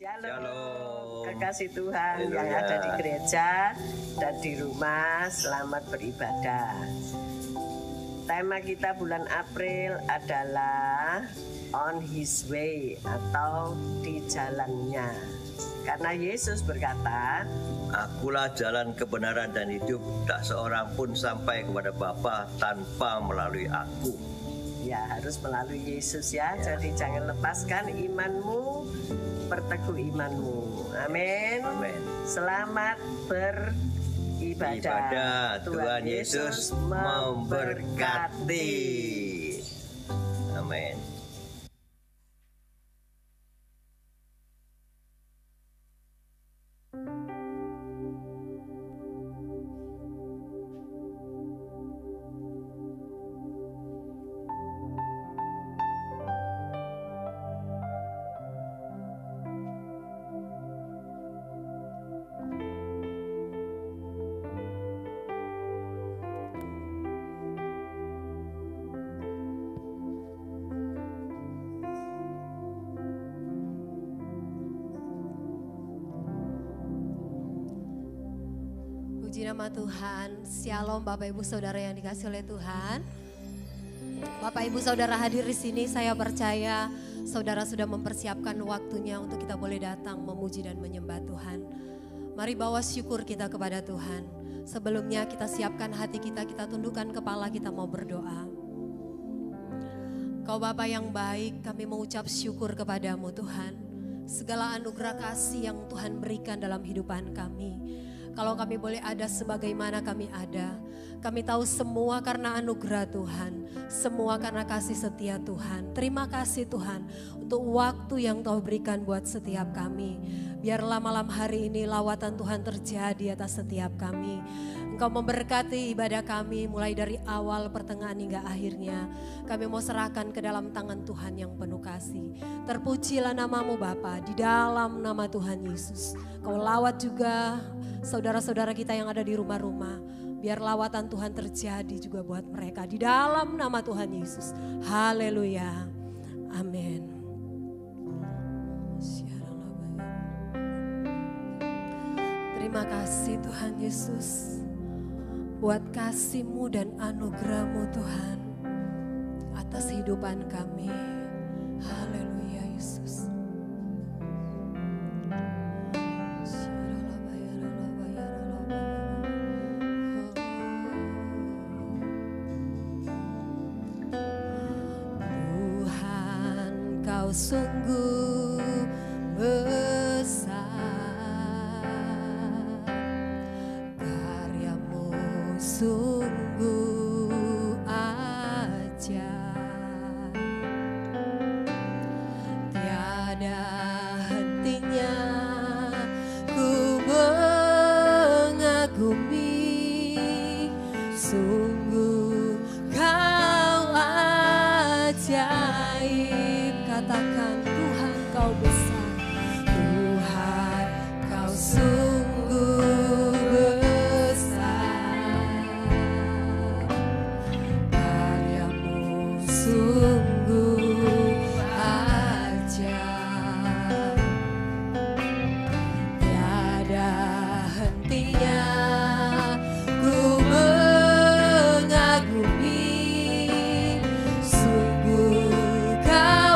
Shalom, kekasih Tuhan yang ada di gereja dan di rumah, selamat beribadah. Tema kita bulan April adalah On His Way atau di jalannya. Karena Yesus berkata, Akulah jalan kebenaran dan hidup, tak seorang pun sampai kepada Bapa tanpa melalui aku. Ya, harus melalui Yesus ya. Jadi jangan lepaskan imanmu, perteguh imanmu. Amin. Amin. Selamat beribadah. Tuhan Yesus memberkati. Amin. Puji nama Tuhan. Shalom Bapak Ibu Saudara yang dikasih oleh Tuhan. Bapak Ibu Saudara hadir di sini, saya percaya saudara sudah mempersiapkan waktunya untuk kita boleh datang memuji dan menyembah Tuhan. Mari bawa syukur kita kepada Tuhan. Sebelumnya kita siapkan hati kita tundukkan kepala, kita mau berdoa. Kau Bapa yang baik, kami mengucap syukur kepadamu Tuhan. Segala anugerah kasih yang Tuhan berikan dalam hidupan kami. Kalau kami boleh ada sebagaimana kami ada, kami tahu semua karena anugerah Tuhan, semua karena kasih setia Tuhan. Terima kasih Tuhan untuk waktu yang Kau berikan buat setiap kami. Biarlah malam hari ini lawatan Tuhan terjadi atas setiap kami. Engkau memberkati ibadah kami mulai dari awal, pertengahan hingga akhirnya. Kami mau serahkan ke dalam tangan Tuhan yang penuh kasih. Terpujilah namamu Bapa, di dalam nama Tuhan Yesus. Kau lawat juga saudara-saudara kita yang ada di rumah-rumah. Biar lawatan Tuhan terjadi juga buat mereka di dalam nama Tuhan Yesus. Haleluya. Amin. Terima kasih Tuhan Yesus buat kasih-Mu dan anugerah-Mu Tuhan atas kehidupan kami. Haleluya Yesus. Sungguh besar, karya-Mu sungguh ajaib, tiada hentinya ku mengagumi, sungguh Kau ajaib. Katakan Tuhan Kau besar, Tuhan Kau sungguh besar, karya-Mu sungguh ajaib, tiada hentinya ku mengagumi, sungguh Kau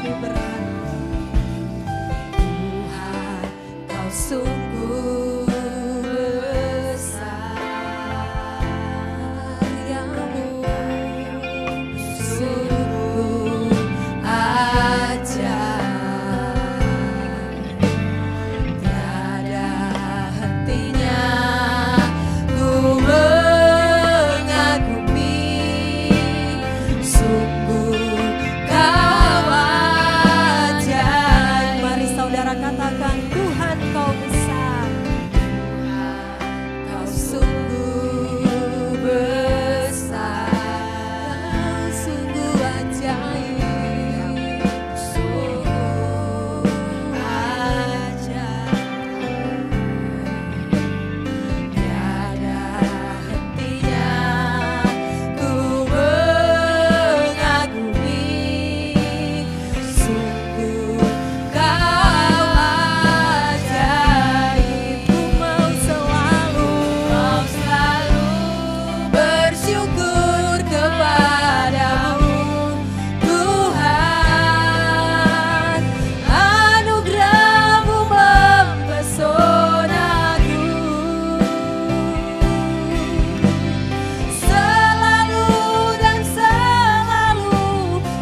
kami berharga. Tuhan, Kau sungguh besar, karya-Mu sungguh ajaib, tiada hentinya ku mengagumi, sungguh Kau ajaib. Mari saudara katakan, Tuhan Kau besar, Tuhan Kau sungguh besar, sungguh ajaib, sungguh ajaib, tiada hentinya ku mengagumi, sungguh Kau ajaib. Ku mau selalu bersyukur kepadamu, Tuhan. Anugerah-Mu mempesonaku, selalu dan selalu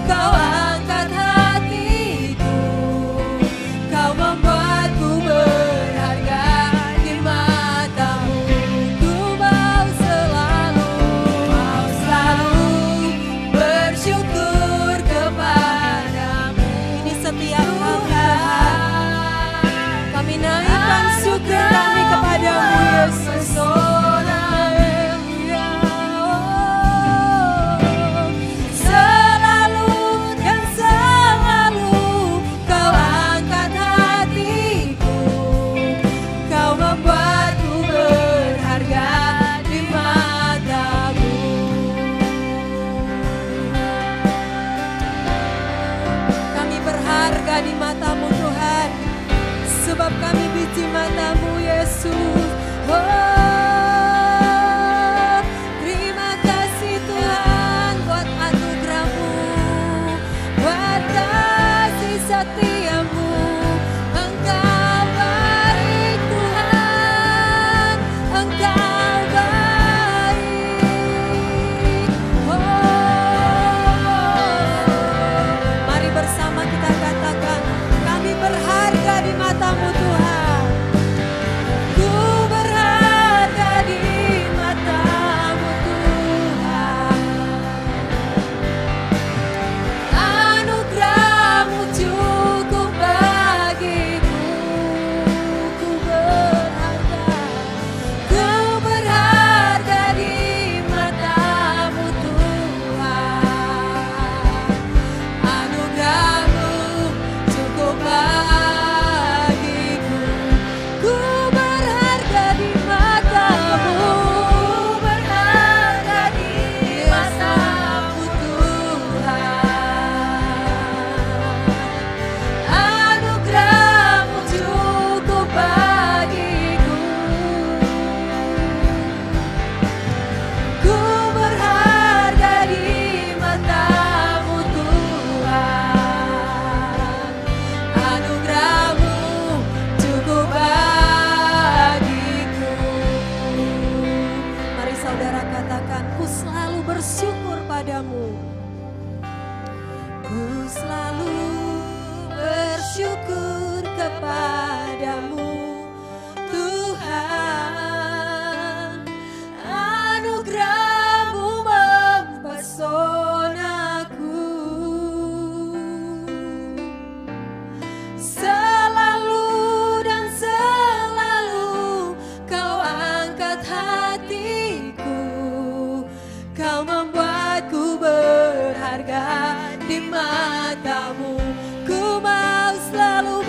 Kau angkat hatiku, Kau membuatku berharga di mata-Mu. Ku mau selalu bersyukur kepadamu. Ini setiap kami naikkan syukur kami kepadamu, Yesus. Selalu dan selalu Kau angkat hatiku, Kau membuatku berharga di mata-Mu. Kami berharga di mata-Mu, Tuhan, sebab kami biji mata-Mu, Yesus. Oh, terima kasih Tuhan buat anugerah-Mu, buat kasih setia-Mu. Engkau baik Tuhan, Engkau baik. Oh, mari bersama kita katakan, kami berharga di mata-Mu, Tuhan. Ku berharga di mata-Mu, Tuhan. Anugerah-Mu cukup bagiku. Ku berharga di mata-Mu, Tuhan. Anugerah-Mu cukup bagiku. Ku berharga di mata-Mu, berharga di mata-Mu, Tuhan. Anugerah-Mu cukup bagiku. Ku berharga di mata-Mu, Tuhan. Anugerah-Mu cukup bagiku. Mari saudara katakan, ku selalu bersyukur padamu. Ku selalu bersyukur kepadamu, Tuhan. Anugerah-Mu mempesonaku, selalu dan selalu Kau angkat hatiku, Kau membuatku berharga di mata-Mu. Ku mau selalu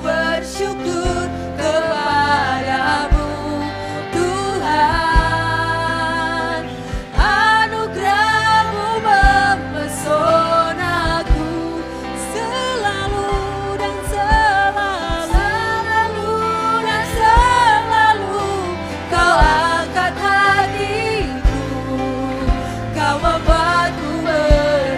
bersyukur kepadamu, Tuhan. Anugerah-Mu mempesonaku, selalu dan selalu Kau angkat hatiku, Kau membuatku berharga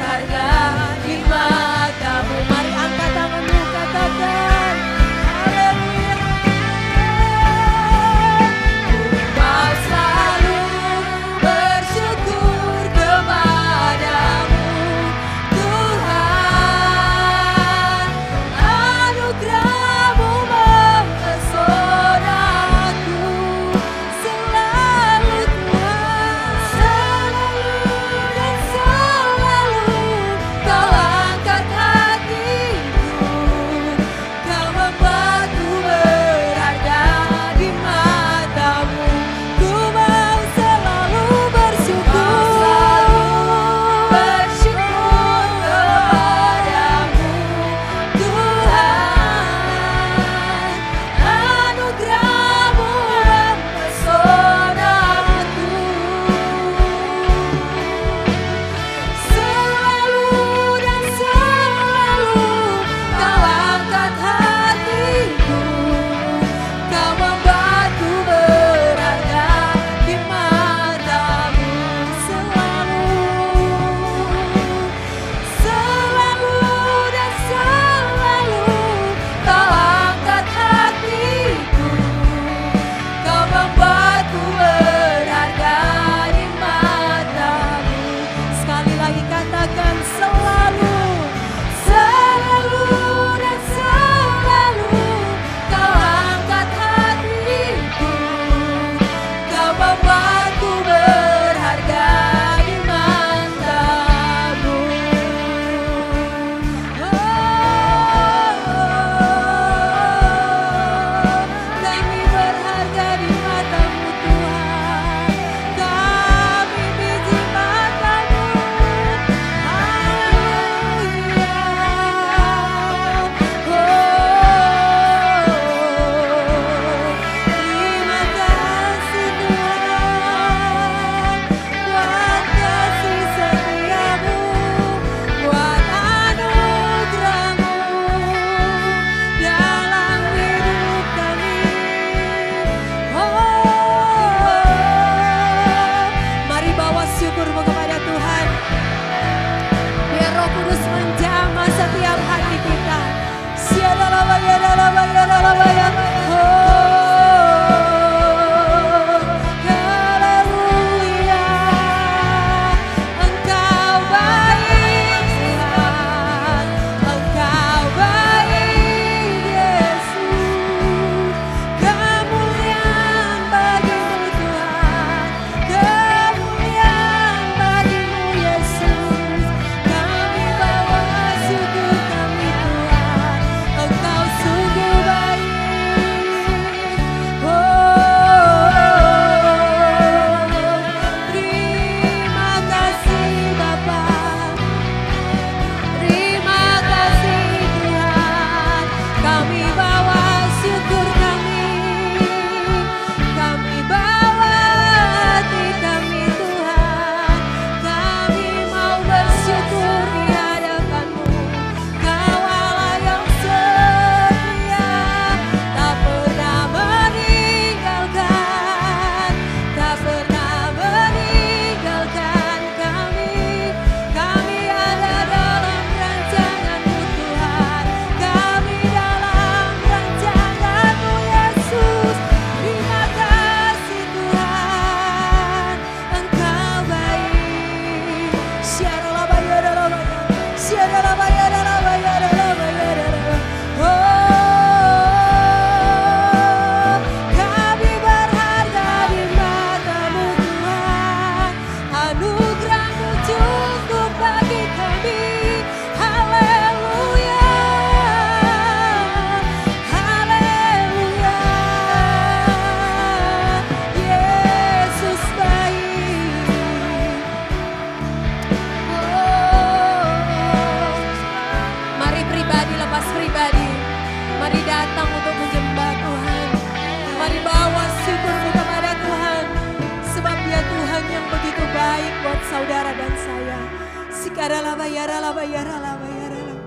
bayara la bayara la bayara la.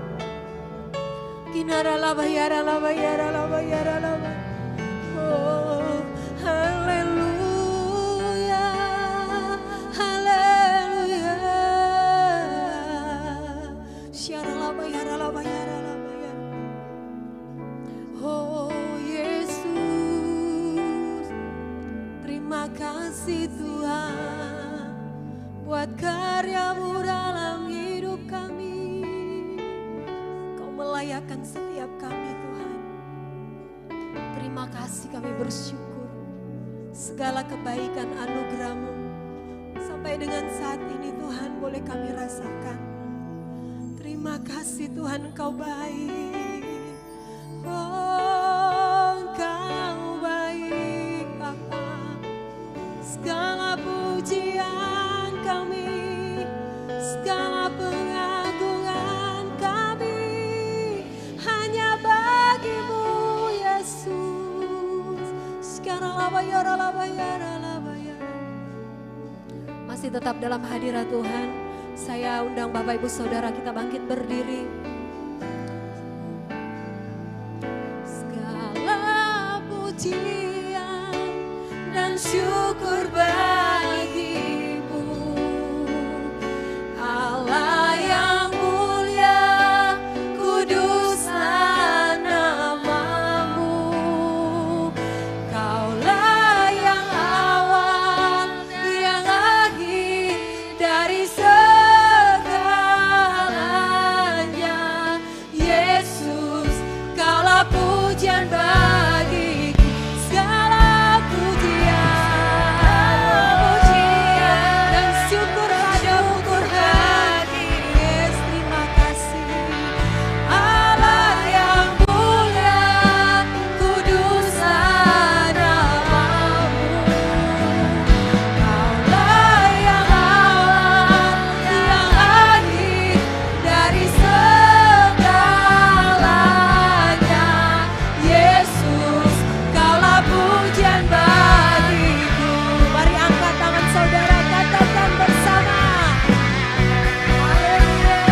Kinara la bayara la bayara la bayara la. Oh, haleluya, haleluya. Syara la bayara la bayara la bayara. Oh Yesus, terima kasih Tuhan buat karya-Mu dalam hidup kami. Kau melayakkan setiap kami Tuhan. Terima kasih, kami bersyukur segala kebaikan anugerah-Mu sampai dengan saat ini Tuhan boleh kami rasakan. Terima kasih Tuhan, Engkau baik. Oh, Engkau baik Bapa. Segala pujian kami, segala pengagungan kami hanya bagi-Mu Yesus. Sekarang labayara. Masih tetap dalam hadirat Tuhan, saya undang Bapak Ibu Saudara kita bangkit berdiri. Segala pujian dan syukur bagi-Mu, Allah yang mulia, kuduslah nama-Mu. Kaulah yang awal, yang akhir dari segalanya. Yesus, Kaulah pujian bagiku, segala pujian dan syukur padamu bagi. Yes, terima kasih. Allah yang mulia, kuduslah nama-Mu. Kaulah yang awal, yang akhir dari segalanya. Yesus, Kaulah pujian bagiku. Mari angkat tangan saudara, katakan bersama. Haleluya.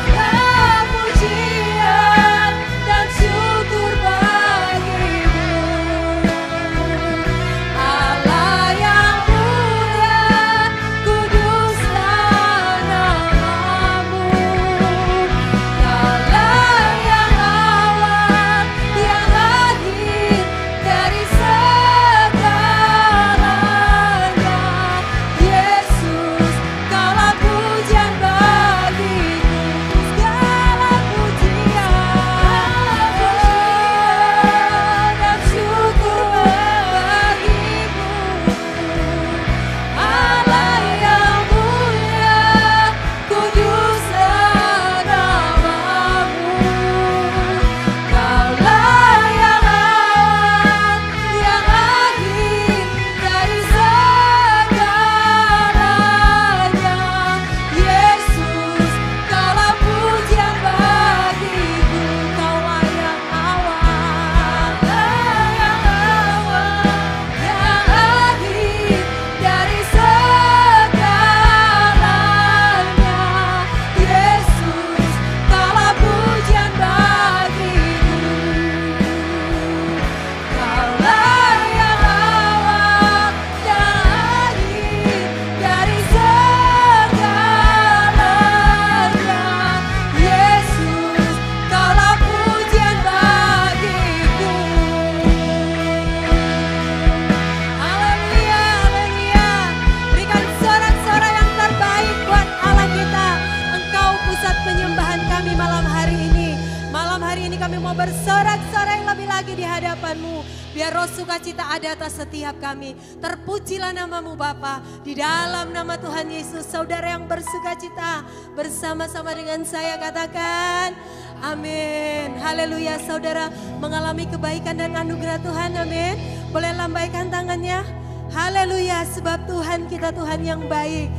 Segala pujian dan syukur bagi-Mu. Allah yang mulia, kuduslah nama-Mu. Kaulah yang awal, yang akhir dari segalanya. Yesus, Kaulah pujian bagiku. Segala pujian dan syukur bagi-Mu. Allah yang mulia, kuduslah nama-Mu. Kaulah yang awal, yang akhir dari segalanya. Yesus, Kaulah pujian bagiku. Kaulah yang awal, yang akhir dari segalanya. Yesus, Kaulah pujian bagiku. Kaulah yang awal, yang akhir dari segalanya. Yesus, Kaulah pujian bagiku. Haleluya, haleluya. Berikan sorak-sorai yang terbaik buat Allah kita. Engkau pusat penyembahan kami malam hari ini. Malam hari ini kami mau bersorak-sorai lebih lagi di hadapan-Mu. Biar roh sukacita ada atas setiap kami. Terpujilah nama-Mu Bapa. Di dalam nama Tuhan Yesus, saudara yang bersukacita bersama-sama dengan saya katakan amin. Haleluya, saudara mengalami kebaikan dan anugerah Tuhan, amin. Boleh lambaikan tangannya. Haleluya, sebab Tuhan kita Tuhan yang baik.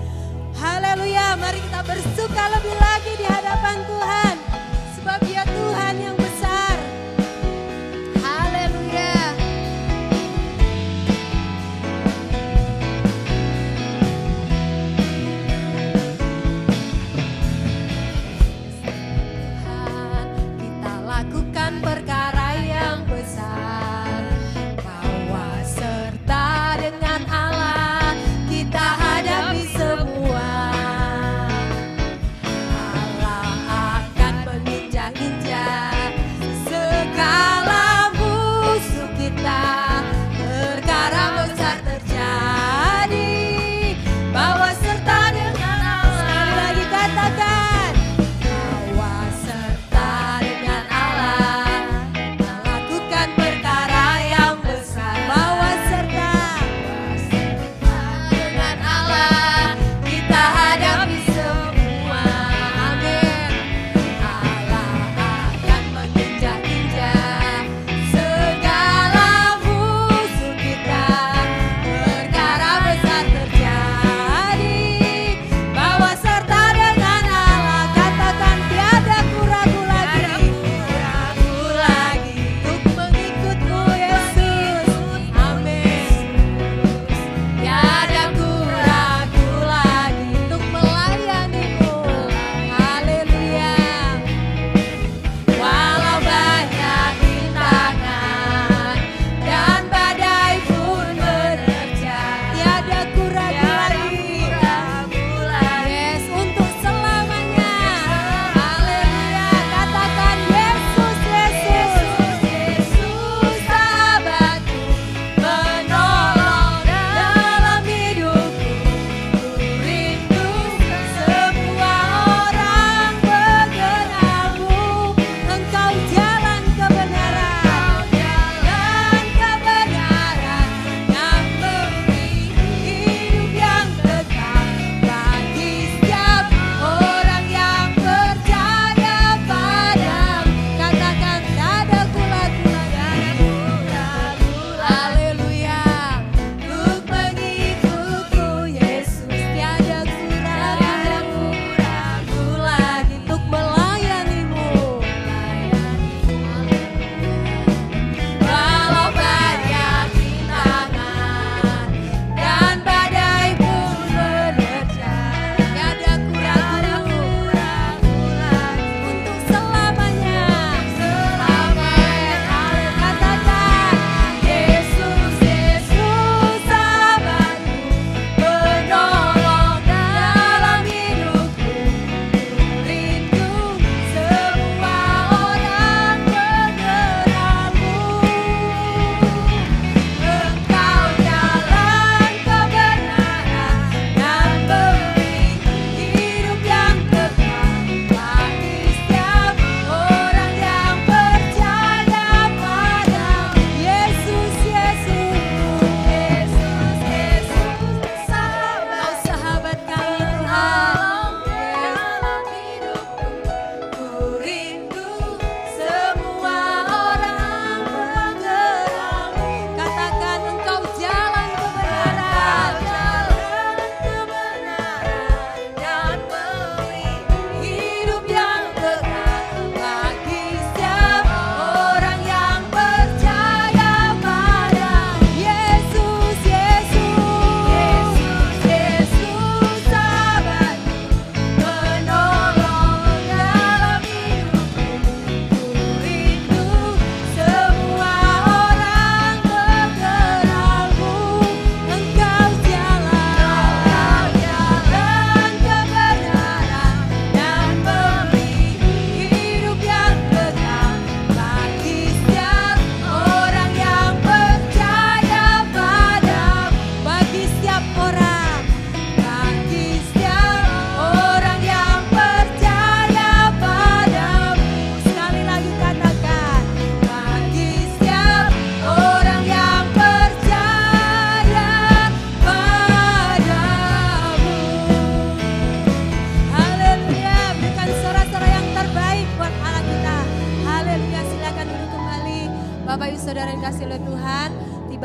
Haleluya, mari kita bersuka lebih lagi di hadapan Tuhan. Sebab Dia Tuhan yang besar. Haleluya.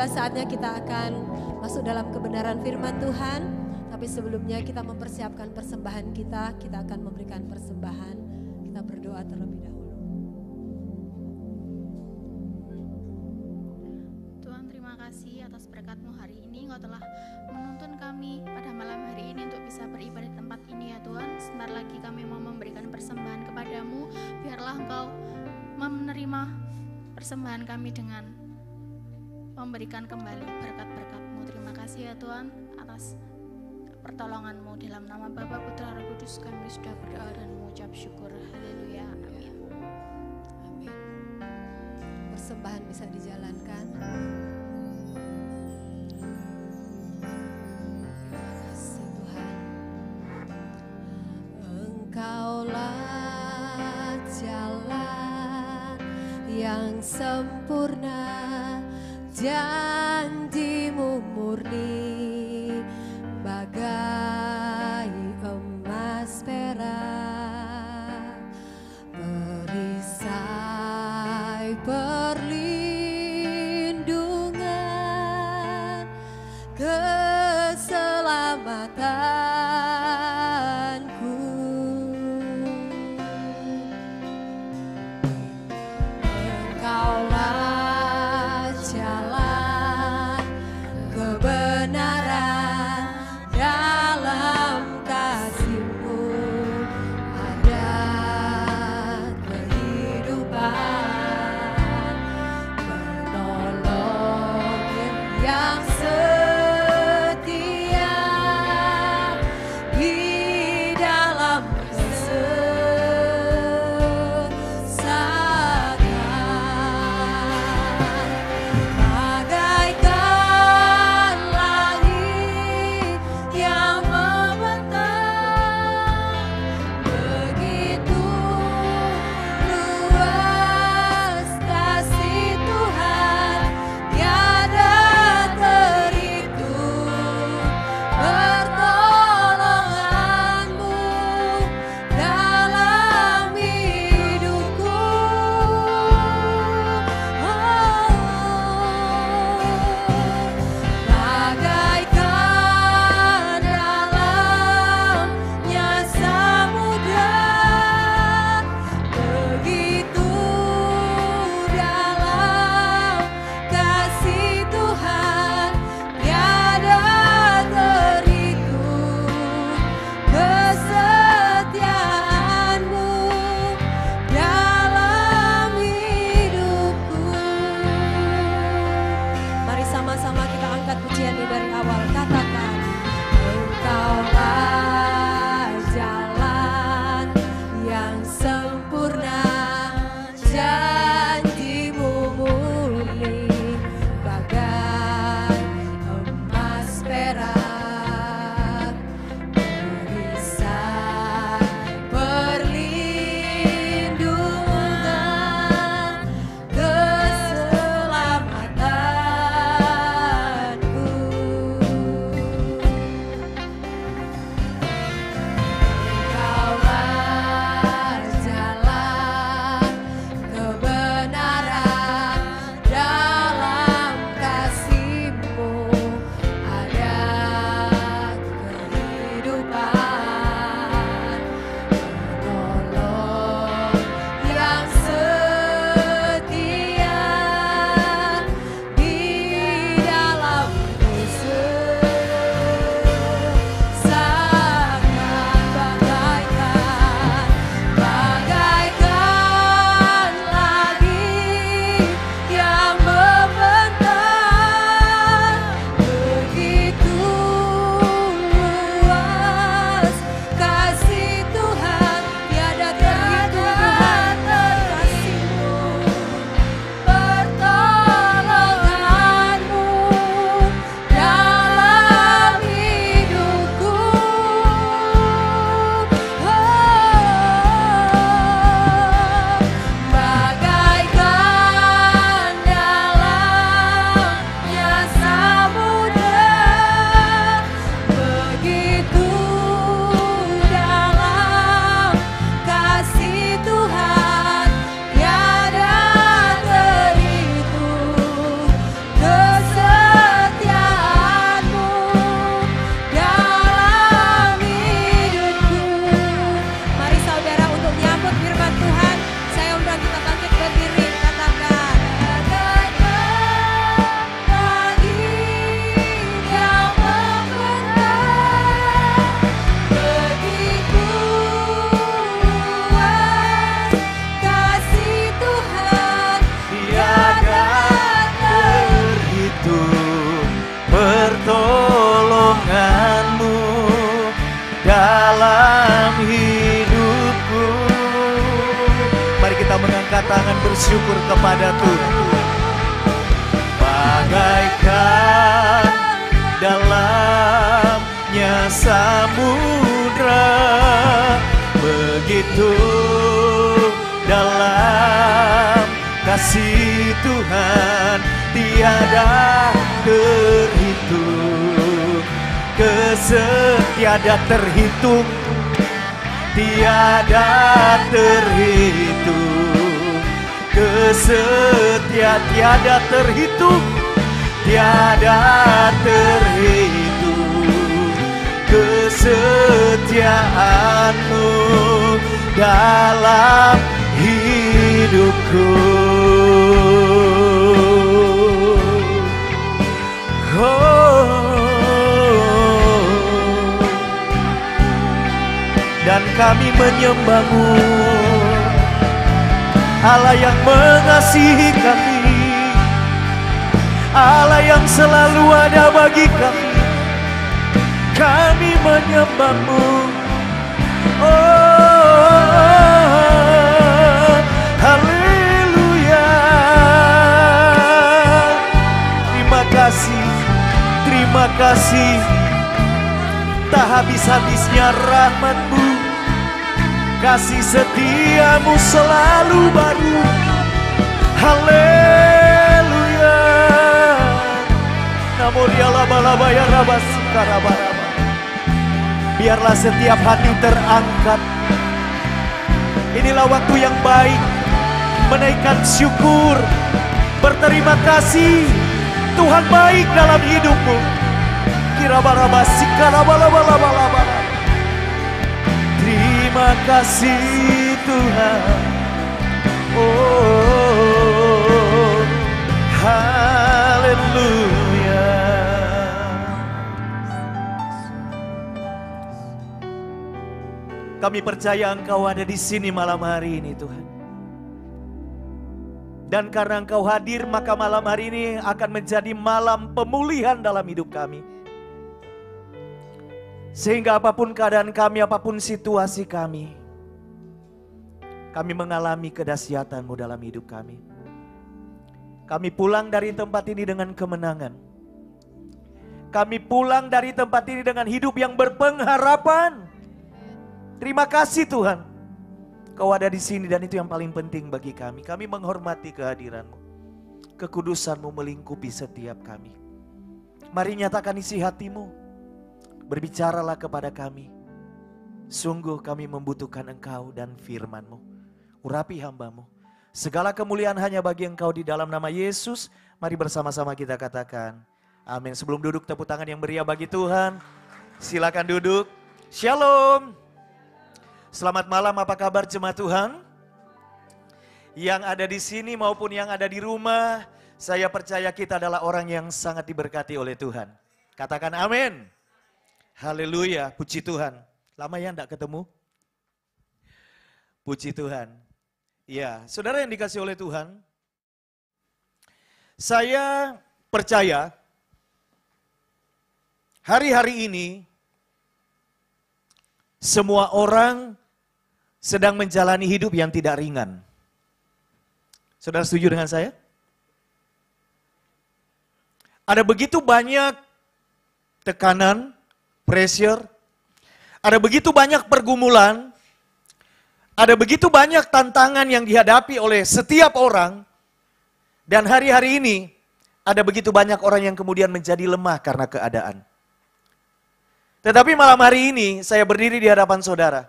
tiba saatnya kita akan masuk dalam kebenaran firman Tuhan. Tapi sebelumnya kita mempersiapkan persembahan kita akan memberikan persembahan. Kita berdoa terlebih dahulu. Tuhan, terima kasih atas berkat-Mu hari ini. Engkau telah menuntun kami pada malam hari ini untuk bisa beribadah di tempat ini ya Tuhan. Sebentar lagi kami mau memberikan persembahan kepadamu. Biarlah Engkau menerima persembahan kami dengan memberikan kembali berkat-berkat-Mu. Terima kasih ya Tuhan atas pertolongan-Mu. Dalam nama Bapa, Putra, Roh Kudus kami sudah berdoa dan mengucap syukur. Haleluya. Amin. Amin. Persembahan bisa dijalankan. Terima kasih Tuhan. Engkaulah jalan yang sempurna, janji-Mu murni bagai emas perak, perisai perlindungan, keselamatanku. Engkaulah jalan kebenaran, dalam kasih-Mu ada kehidupan, penolong yang setia. bersyukur kepada Tuhan. Bagaikan dalamnya samudra, begitu dalam kasih Tuhan tiada terhitung, tiada terhitung, tiada terhitung, tiada terhitung, tiada terhitung, kesetiaanmu dalam hidupku. Dan kami menyembah-Mu, Allah yang mengasihi kami, Allah yang selalu ada bagi kami. Kami menyembah-Mu, oh, haleluya. Terima kasih, tak habis-habisnya rahmat-Mu, kasih setiamu selalu baru. Haleluya. Biarlah setiap hati terangkat. Inilah waktu yang baik menaikkan syukur, berterima kasih. Tuhan baik dalam hidupmu. Terima kasih Tuhan. Oh, haleluya. Kami percaya Engkau ada di sini malam hari ini, Tuhan. Dan karena Engkau hadir, maka malam hari ini akan menjadi malam pemulihan dalam hidup kami. Sehingga apapun keadaan kami, apapun situasi kami mengalami kedahsyatan-Mu dalam hidup kami. Kami pulang dari tempat ini dengan kemenangan. Kami pulang dari tempat ini dengan hidup yang berpengharapan. Terima kasih Tuhan. Kau ada di sini dan itu yang paling penting bagi kami. Kami menghormati kehadiran-Mu. Kekudusan-Mu melingkupi setiap kami. Mari nyatakan isi hati-Mu. Berbicaralah kepada kami. Sungguh kami membutuhkan Engkau dan firman-Mu. Urapi hamba-Mu. Segala kemuliaan hanya bagi Engkau di dalam nama Yesus. Mari bersama-sama kita katakan amin. Sebelum duduk, tepuk tangan yang meriah bagi Tuhan. Silakan duduk. Shalom. Selamat malam, apa kabar jemaat Tuhan? Yang ada di sini maupun yang ada di rumah, saya percaya kita adalah orang yang sangat diberkati oleh Tuhan. Katakan amin. Haleluya, puji Tuhan. Lama ya enggak ketemu? Puji Tuhan. Ya, saudara yang dikasih oleh Tuhan, saya percaya hari-hari ini semua orang sedang menjalani hidup yang tidak ringan. Saudara setuju dengan saya? Ada begitu banyak tekanan, pressure, ada begitu banyak pergumulan, ada begitu banyak tantangan yang dihadapi oleh setiap orang, dan hari-hari ini ada begitu banyak orang yang kemudian menjadi lemah karena keadaan. Tetapi malam hari ini saya berdiri di hadapan saudara.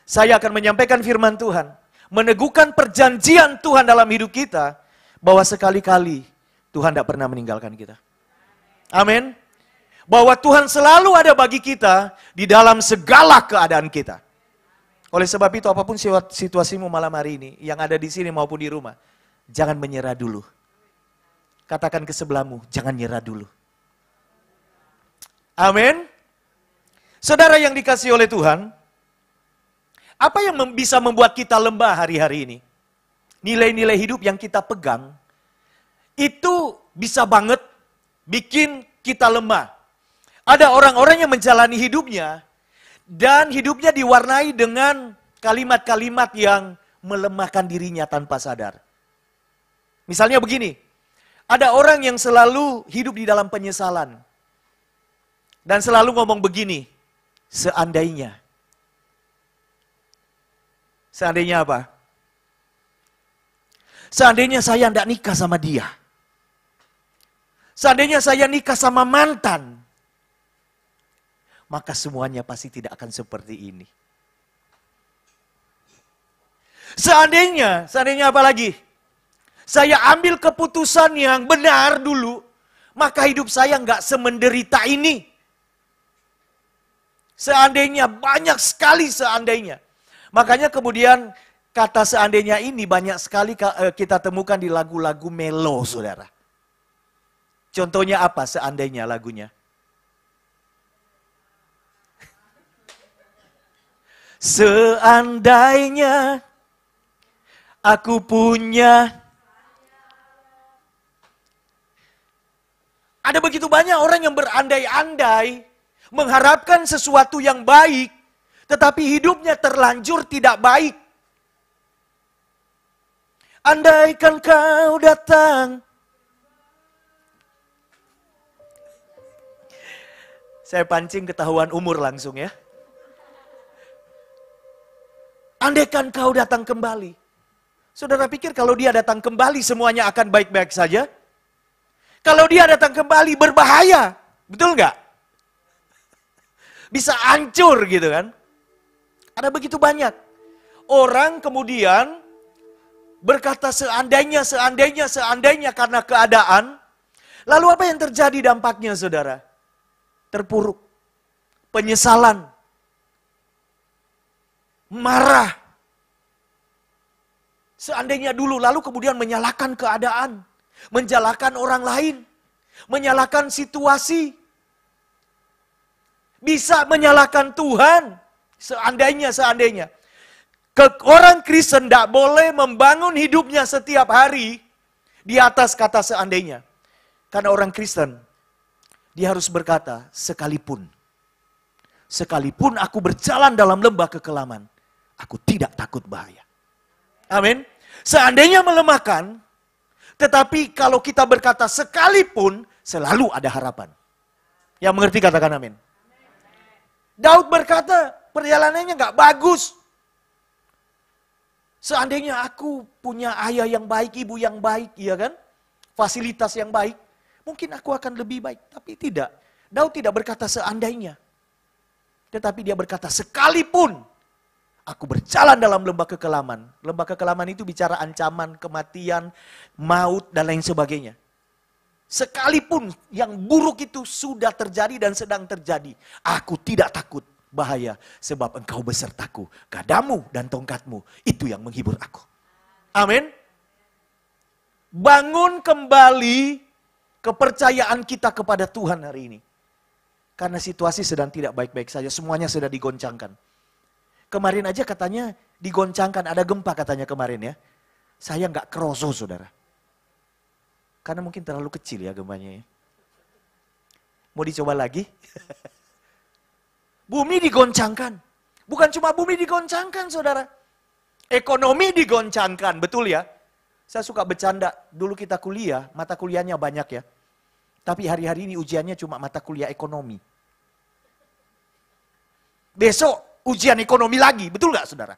Saya akan menyampaikan firman Tuhan, meneguhkan perjanjian Tuhan dalam hidup kita, bahwa sekali-kali Tuhan tidak pernah meninggalkan kita. Amin. Bahwa Tuhan selalu ada bagi kita di dalam segala keadaan kita. Oleh sebab itu apapun situasimu malam hari ini, yang ada di sini maupun di rumah, jangan menyerah dulu. Katakan ke sebelahmu, jangan nyerah dulu. Amin. Saudara yang dikasihi oleh Tuhan, apa yang bisa membuat kita lemah hari-hari ini? Nilai-nilai hidup yang kita pegang, itu bisa banget bikin kita lemah. Ada orang-orang yang menjalani hidupnya, dan hidupnya diwarnai dengan kalimat-kalimat yang melemahkan dirinya tanpa sadar. Misalnya begini, ada orang yang selalu hidup di dalam penyesalan. Dan selalu ngomong begini, seandainya. Seandainya apa? Seandainya saya tidak nikah sama dia. Seandainya saya nikah sama mantan. Maka semuanya pasti tidak akan seperti ini. Seandainya apa lagi? Saya ambil keputusan yang benar dulu, maka hidup saya nggak semenderita ini. Seandainya, banyak sekali seandainya. Makanya kemudian kata seandainya ini banyak sekali kita temukan di lagu-lagu melo, saudara. Contohnya apa seandainya lagunya? Seandainya aku punya. Ada begitu banyak orang yang berandai-andai, mengharapkan sesuatu yang baik, tetapi hidupnya terlanjur tidak baik. Andaikan kau datang. Saya pancing ketahuan umur langsung ya. Andaikan kau datang kembali. Saudara pikir kalau dia datang kembali semuanya akan baik-baik saja? Kalau dia datang kembali berbahaya, betul nggak? Bisa hancur gitu kan. Ada begitu banyak orang kemudian berkata seandainya karena keadaan. Lalu apa yang terjadi dampaknya saudara? Terpuruk, penyesalan, marah. Seandainya dulu, lalu kemudian menyalahkan keadaan, menyalahkan orang lain, menyalahkan situasi. Bisa menyalahkan Tuhan. Seandainya. Orang Kristen tidak boleh membangun hidupnya setiap hari di atas kata seandainya. Karena orang Kristen, dia harus berkata, sekalipun aku berjalan dalam lembah kekelaman, aku tidak takut bahaya. Amin. Seandainya melemahkan, tetapi kalau kita berkata sekalipun, selalu ada harapan. Yang mengerti katakan amin. Daud berkata, perjalanannya nggak bagus. Seandainya aku punya ayah yang baik, ibu yang baik, iya kan? Fasilitas yang baik, mungkin aku akan lebih baik. Tapi tidak. Daud tidak berkata seandainya. Tetapi dia berkata sekalipun aku berjalan dalam lembah kekelaman. Lembah kekelaman itu bicara ancaman, kematian, maut, dan lain sebagainya. Sekalipun yang buruk itu sudah terjadi dan sedang terjadi, aku tidak takut bahaya sebab engkau besertaku. Gadamu dan tongkatmu itu yang menghibur aku. Amin. Bangun kembali kepercayaan kita kepada Tuhan hari ini. Karena situasi sedang tidak baik-baik saja, semuanya sudah digoncangkan. Kemarin aja katanya digoncangkan, ada gempa katanya kemarin ya. Saya nggak keroso saudara. Karena mungkin terlalu kecil ya gempanya ya. Mau dicoba lagi? Bumi digoncangkan. Bukan cuma bumi digoncangkan saudara. Ekonomi digoncangkan, betul ya? Saya suka bercanda, dulu kita kuliah, mata kuliahnya banyak ya. Tapi hari-hari ini ujiannya cuma mata kuliah ekonomi. Besok ujian ekonomi lagi, betul nggak saudara?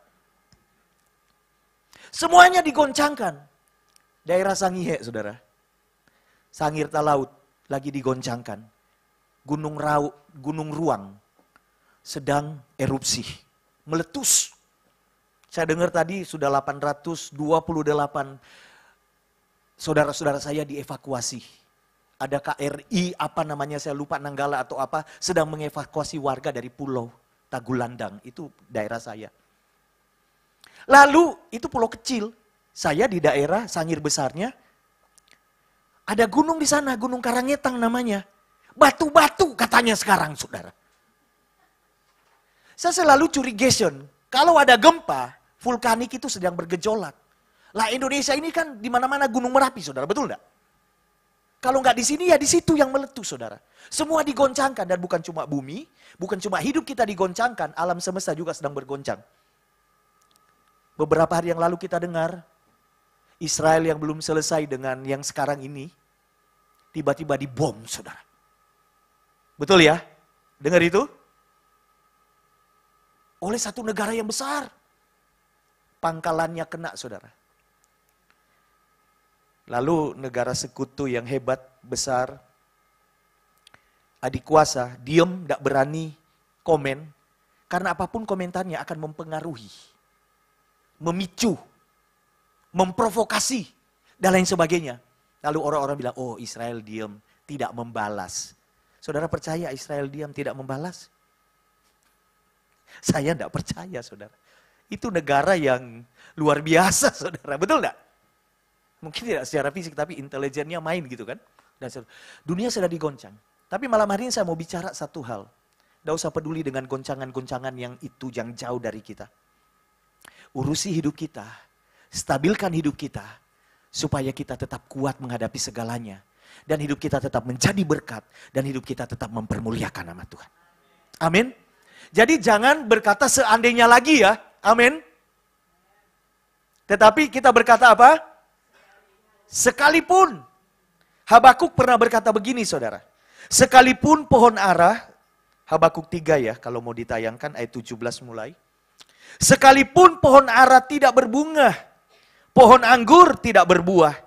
Semuanya digoncangkan. Daerah Sangihe saudara. Sangir Talaut lagi digoncangkan. Gunung Ruang sedang erupsi, meletus. Saya dengar tadi sudah 828 saudara-saudara saya dievakuasi. Ada KRI, apa namanya saya lupa, Nanggala atau apa, sedang mengevakuasi warga dari pulau Tagulandang, itu daerah saya. Lalu itu pulau kecil, saya di daerah Sangir besarnya, ada gunung di sana, Gunung Karangetang namanya. Batu-batu katanya sekarang saudara. Saya selalu curigation, kalau ada gempa, vulkanik itu sedang bergejolak. Lah Indonesia ini kan di mana-mana gunung Merapi saudara, betul enggak? Kalau nggak di sini ya di situ yang meletus saudara. Semua digoncangkan dan bukan cuma bumi, bukan cuma hidup kita digoncangkan, alam semesta juga sedang bergoncang. Beberapa hari yang lalu kita dengar, Israel yang belum selesai dengan yang sekarang ini, tiba-tiba dibom, saudara. Betul ya? Dengar itu? Oleh satu negara yang besar. Pangkalannya kena, saudara. Lalu negara sekutu yang hebat, besar, adik kuasa, diem, tidak berani komen. Karena apapun komentarnya akan mempengaruhi, memicu, memprovokasi, dan lain sebagainya. Lalu orang-orang bilang, oh Israel diem, tidak membalas. Saudara percaya Israel diam tidak membalas? Saya tidak percaya, saudara. Itu negara yang luar biasa, saudara. Betul tidak? Mungkin tidak secara fisik, tapi intelijennya main gitu kan. Dan dunia sudah digoncang. Tapi malam hari ini saya mau bicara satu hal. Tidak usah peduli dengan goncangan-goncangan yang itu yang jauh dari kita. Urusi hidup kita, stabilkan hidup kita, supaya kita tetap kuat menghadapi segalanya. Dan hidup kita tetap menjadi berkat, dan hidup kita tetap mempermuliakan nama Tuhan. Amin. Jadi jangan berkata seandainya lagi ya, amin. Tetapi kita berkata apa? Sekalipun. Habakuk pernah berkata begini, saudara. Sekalipun pohon ara, Habakuk 3 ya, kalau mau ditayangkan ayat 17 mulai. Sekalipun pohon ara tidak berbunga, pohon anggur tidak berbuah,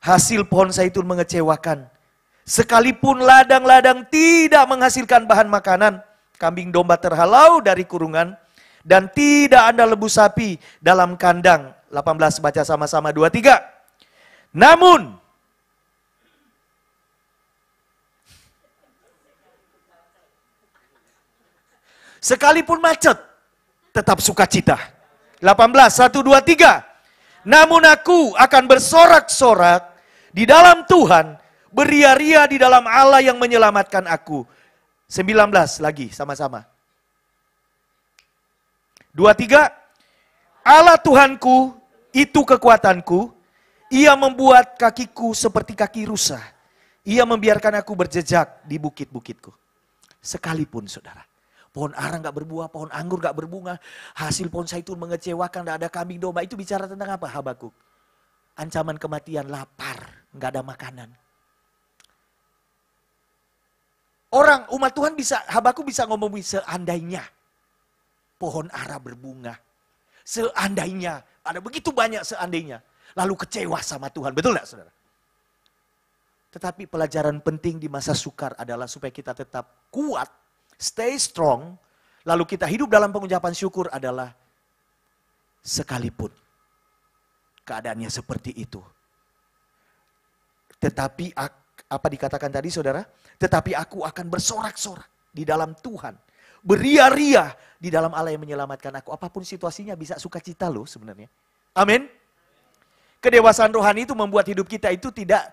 hasil pohon zaitun mengecewakan. Sekalipun ladang-ladang tidak menghasilkan bahan makanan, kambing domba terhalau dari kurungan, dan tidak ada lembu sapi dalam kandang. 18 baca sama-sama 2-3. Namun, sekalipun macet, tetap sukacita. 18, 1, 2, 3. Namun aku akan bersorak-sorak di dalam Tuhan, beria-ria di dalam Allah yang menyelamatkan aku. 19 lagi sama-sama. 2, 3. Allah Tuhanku, itu kekuatanku. Ia membuat kakiku seperti kaki rusa. Ia membiarkan aku berjejak di bukit-bukitku. Sekalipun, saudara. Pohon ara nggak berbuah, pohon anggur nggak berbunga, hasil pohon zaitun mengecewakan, nggak ada kambing domba. Itu bicara tentang apa, Habakuk? Ancaman kematian, lapar, nggak ada makanan. Orang umat Tuhan bisa, Habakuk bisa ngomongin seandainya pohon ara berbunga, seandainya ada begitu banyak seandainya, lalu kecewa sama Tuhan, betul nggak, saudara? Tetapi pelajaran penting di masa sukar adalah supaya kita tetap kuat. Stay strong, lalu kita hidup dalam pengucapan syukur adalah sekalipun keadaannya seperti itu. Tetapi apa dikatakan tadi, saudara? Tetapi aku akan bersorak-sorak di dalam Tuhan. Beria-ria di dalam Allah yang menyelamatkan aku. Apapun situasinya bisa sukacita loh sebenarnya. Amin. Kedewasaan rohani itu membuat hidup kita itu tidak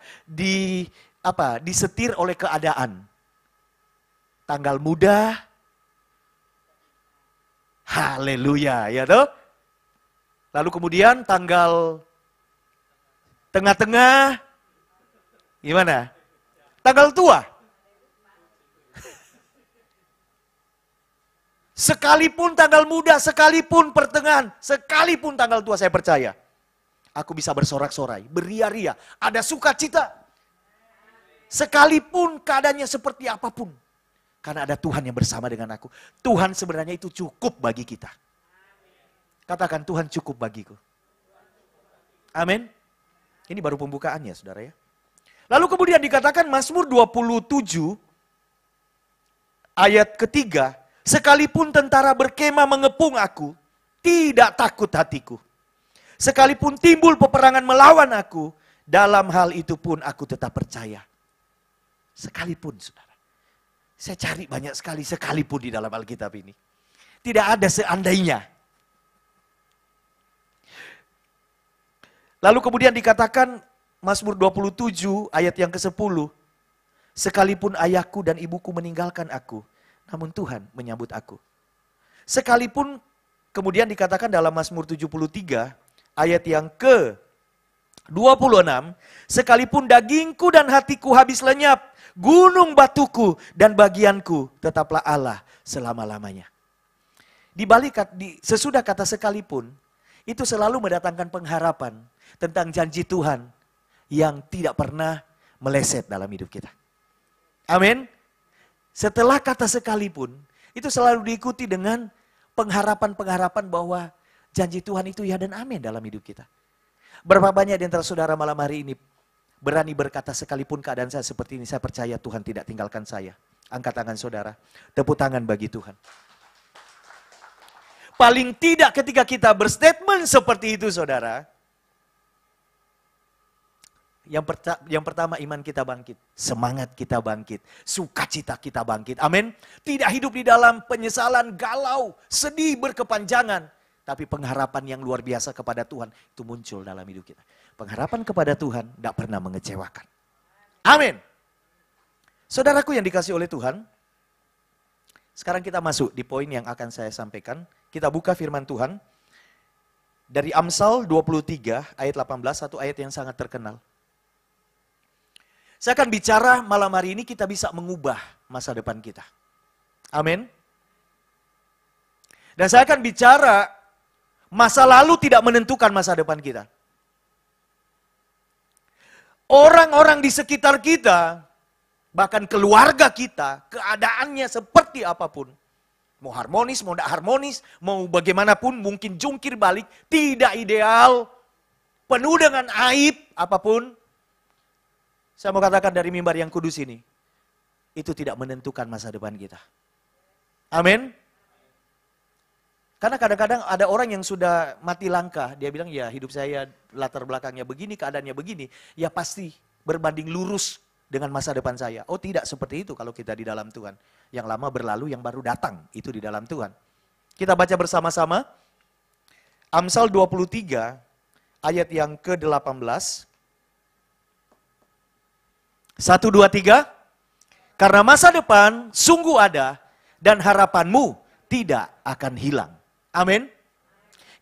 disetir oleh keadaan. Tanggal muda, haleluya, ya toh. Lalu kemudian tanggal tengah-tengah, gimana? Tanggal tua. Sekalipun tanggal muda, sekalipun pertengahan, sekalipun tanggal tua, saya percaya. Aku bisa bersorak-sorai, beria-ria, ada sukacita. Sekalipun keadaannya seperti apapun. Karena ada Tuhan yang bersama dengan aku. Tuhan sebenarnya itu cukup bagi kita. Katakan, Tuhan cukup bagiku. Amin. Ini baru pembukaannya, saudara ya. Lalu kemudian dikatakan Mazmur 27 ayat ketiga. Sekalipun tentara berkemah mengepung aku, tidak takut hatiku. Sekalipun timbul peperangan melawan aku, dalam hal itu pun aku tetap percaya. Sekalipun, saudara. Saya cari banyak sekali sekalipun di dalam Alkitab ini. Tidak ada seandainya. Lalu kemudian dikatakan Mazmur 27 ayat yang ke-10. Sekalipun ayahku dan ibuku meninggalkan aku, namun Tuhan menyambut aku. Sekalipun kemudian dikatakan dalam Mazmur 73 ayat yang ke-26. Sekalipun dagingku dan hatiku habis lenyap, gunung batuku dan bagianku tetaplah Allah selama-lamanya. Sesudah kata sekalipun, itu selalu mendatangkan pengharapan. tentang janji Tuhan yang tidak pernah meleset dalam hidup kita. Amin. Setelah kata sekalipun, itu selalu diikuti dengan pengharapan-pengharapan bahwa janji Tuhan itu ya dan amin dalam hidup kita. Berapa banyak di antara saudara malam hari ini berani berkata sekalipun keadaan saya seperti ini, saya percaya Tuhan tidak tinggalkan saya. Angkat tangan saudara, tepuk tangan bagi Tuhan. Paling tidak ketika kita berstatement seperti itu saudara, yang pertama iman kita bangkit, semangat kita bangkit, sukacita kita bangkit. Amin. Tidak hidup di dalam penyesalan, galau, sedih berkepanjangan. Tapi pengharapan yang luar biasa kepada Tuhan itu muncul dalam hidup kita. Pengharapan kepada Tuhan tidak pernah mengecewakan. Amin. Saudaraku yang dikasih oleh Tuhan, sekarang kita masuk di poin yang akan saya sampaikan. Kita buka firman Tuhan dari Amsal 23 ayat 18, satu ayat yang sangat terkenal. Saya akan bicara malam hari ini kita bisa mengubah masa depan kita. Amin. Dan saya akan bicara masa lalu tidak menentukan masa depan kita. Orang-orang di sekitar kita, bahkan keluarga kita, keadaannya seperti apapun. Mau harmonis, mau tidak harmonis, mau bagaimanapun, mungkin jungkir balik, tidak ideal, penuh dengan aib, apapun. Saya mau katakan dari mimbar yang kudus ini, itu tidak menentukan masa depan kita. Amin. Karena kadang-kadang ada orang yang sudah mati langkah, dia bilang ya hidup saya latar belakangnya begini, keadaannya begini, ya pasti berbanding lurus dengan masa depan saya. Oh tidak seperti itu kalau kita di dalam Tuhan. Yang lama berlalu, yang baru datang, itu di dalam Tuhan. Kita baca bersama-sama, Amsal 23 ayat yang ke-18. 1, 2, 3. Karena masa depan sungguh ada dan harapanmu tidak akan hilang. Amin.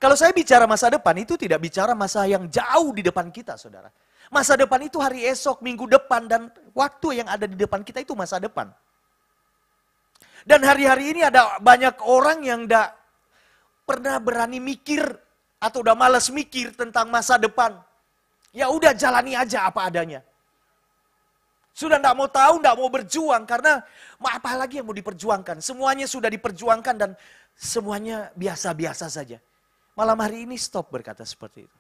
Kalau saya bicara masa depan itu tidak bicara masa yang jauh di depan kita saudara. Masa depan itu hari esok, minggu depan dan waktu yang ada di depan kita itu masa depan. Dan hari-hari ini ada banyak orang yang tidak pernah berani mikir atau udah malas mikir tentang masa depan. Ya udah jalani aja apa adanya. Sudah tidak mau tahu, tidak mau berjuang karena apa lagi yang mau diperjuangkan. Semuanya sudah diperjuangkan dan semuanya biasa-biasa saja. Malam hari ini stop berkata seperti itu.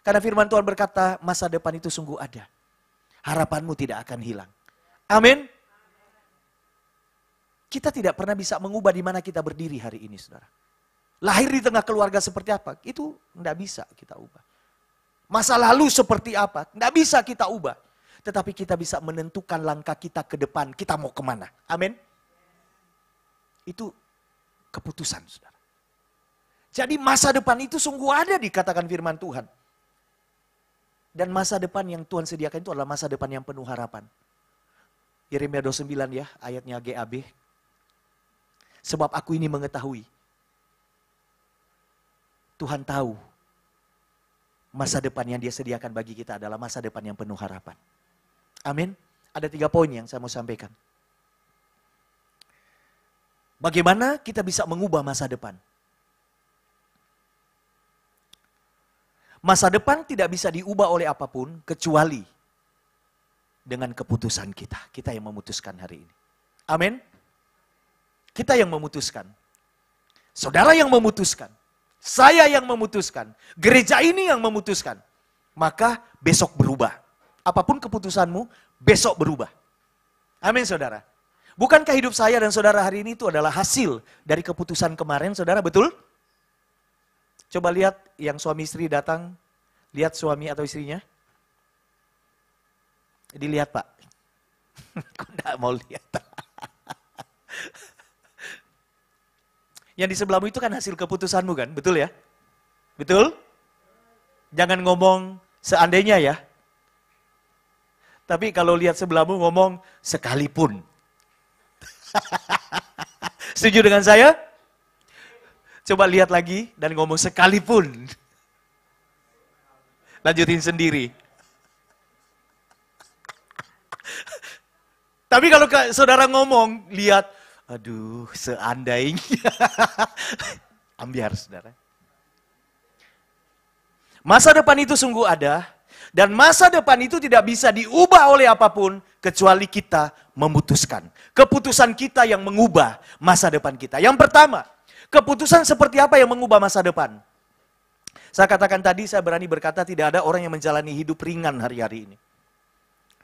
Karena firman Tuhan berkata masa depan itu sungguh ada. Harapanmu tidak akan hilang. Amin. Kita tidak pernah bisa mengubah di mana kita berdiri hari ini saudara. Lahir di tengah keluarga seperti apa, itu tidak bisa kita ubah. Masa lalu seperti apa, tidak bisa kita ubah. Tetapi kita bisa menentukan langkah kita ke depan, kita mau kemana. Amin. Itu keputusan saudara. Jadi masa depan itu sungguh ada dikatakan firman Tuhan. Dan masa depan yang Tuhan sediakan itu adalah masa depan yang penuh harapan. Yeremia 29 ya, ayatnya GAB. Sebab aku ini mengetahui. Tuhan tahu masa depan yang dia sediakan bagi kita adalah masa depan yang penuh harapan. Amin. Ada 3 poin yang saya mau sampaikan. Bagaimana kita bisa mengubah masa depan? Masa depan tidak bisa diubah oleh apapun kecuali dengan keputusan kita. Kita yang memutuskan hari ini. Amin. Kita yang memutuskan. Saudara yang memutuskan. Saya yang memutuskan. Gereja ini yang memutuskan. Maka besok berubah. Apapun keputusanmu, besok berubah. Amin saudara. Bukankah hidup saya dan saudara hari ini itu adalah hasil dari keputusan kemarin saudara, betul? Coba lihat yang suami istri datang, lihat suami atau istrinya. Dilihat Pak. Kok enggak mau lihat? Yang di sebelahmu itu kan hasil keputusanmu kan, betul ya? Betul? Jangan ngomong seandainya ya. Tapi kalau lihat sebelahmu ngomong sekalipun. Setuju dengan saya? Coba lihat lagi dan ngomong sekalipun. Lanjutin sendiri. Tapi kalau saudara ngomong, lihat, aduh seandainya. Ambiar saudara. Masa depan itu sungguh ada, dan masa depan itu tidak bisa diubah oleh apapun, kecuali kita memutuskan. Keputusan kita yang mengubah masa depan kita. Yang pertama, keputusan seperti apa yang mengubah masa depan? Saya katakan tadi, saya berani berkata tidak ada orang yang menjalani hidup ringan hari-hari ini.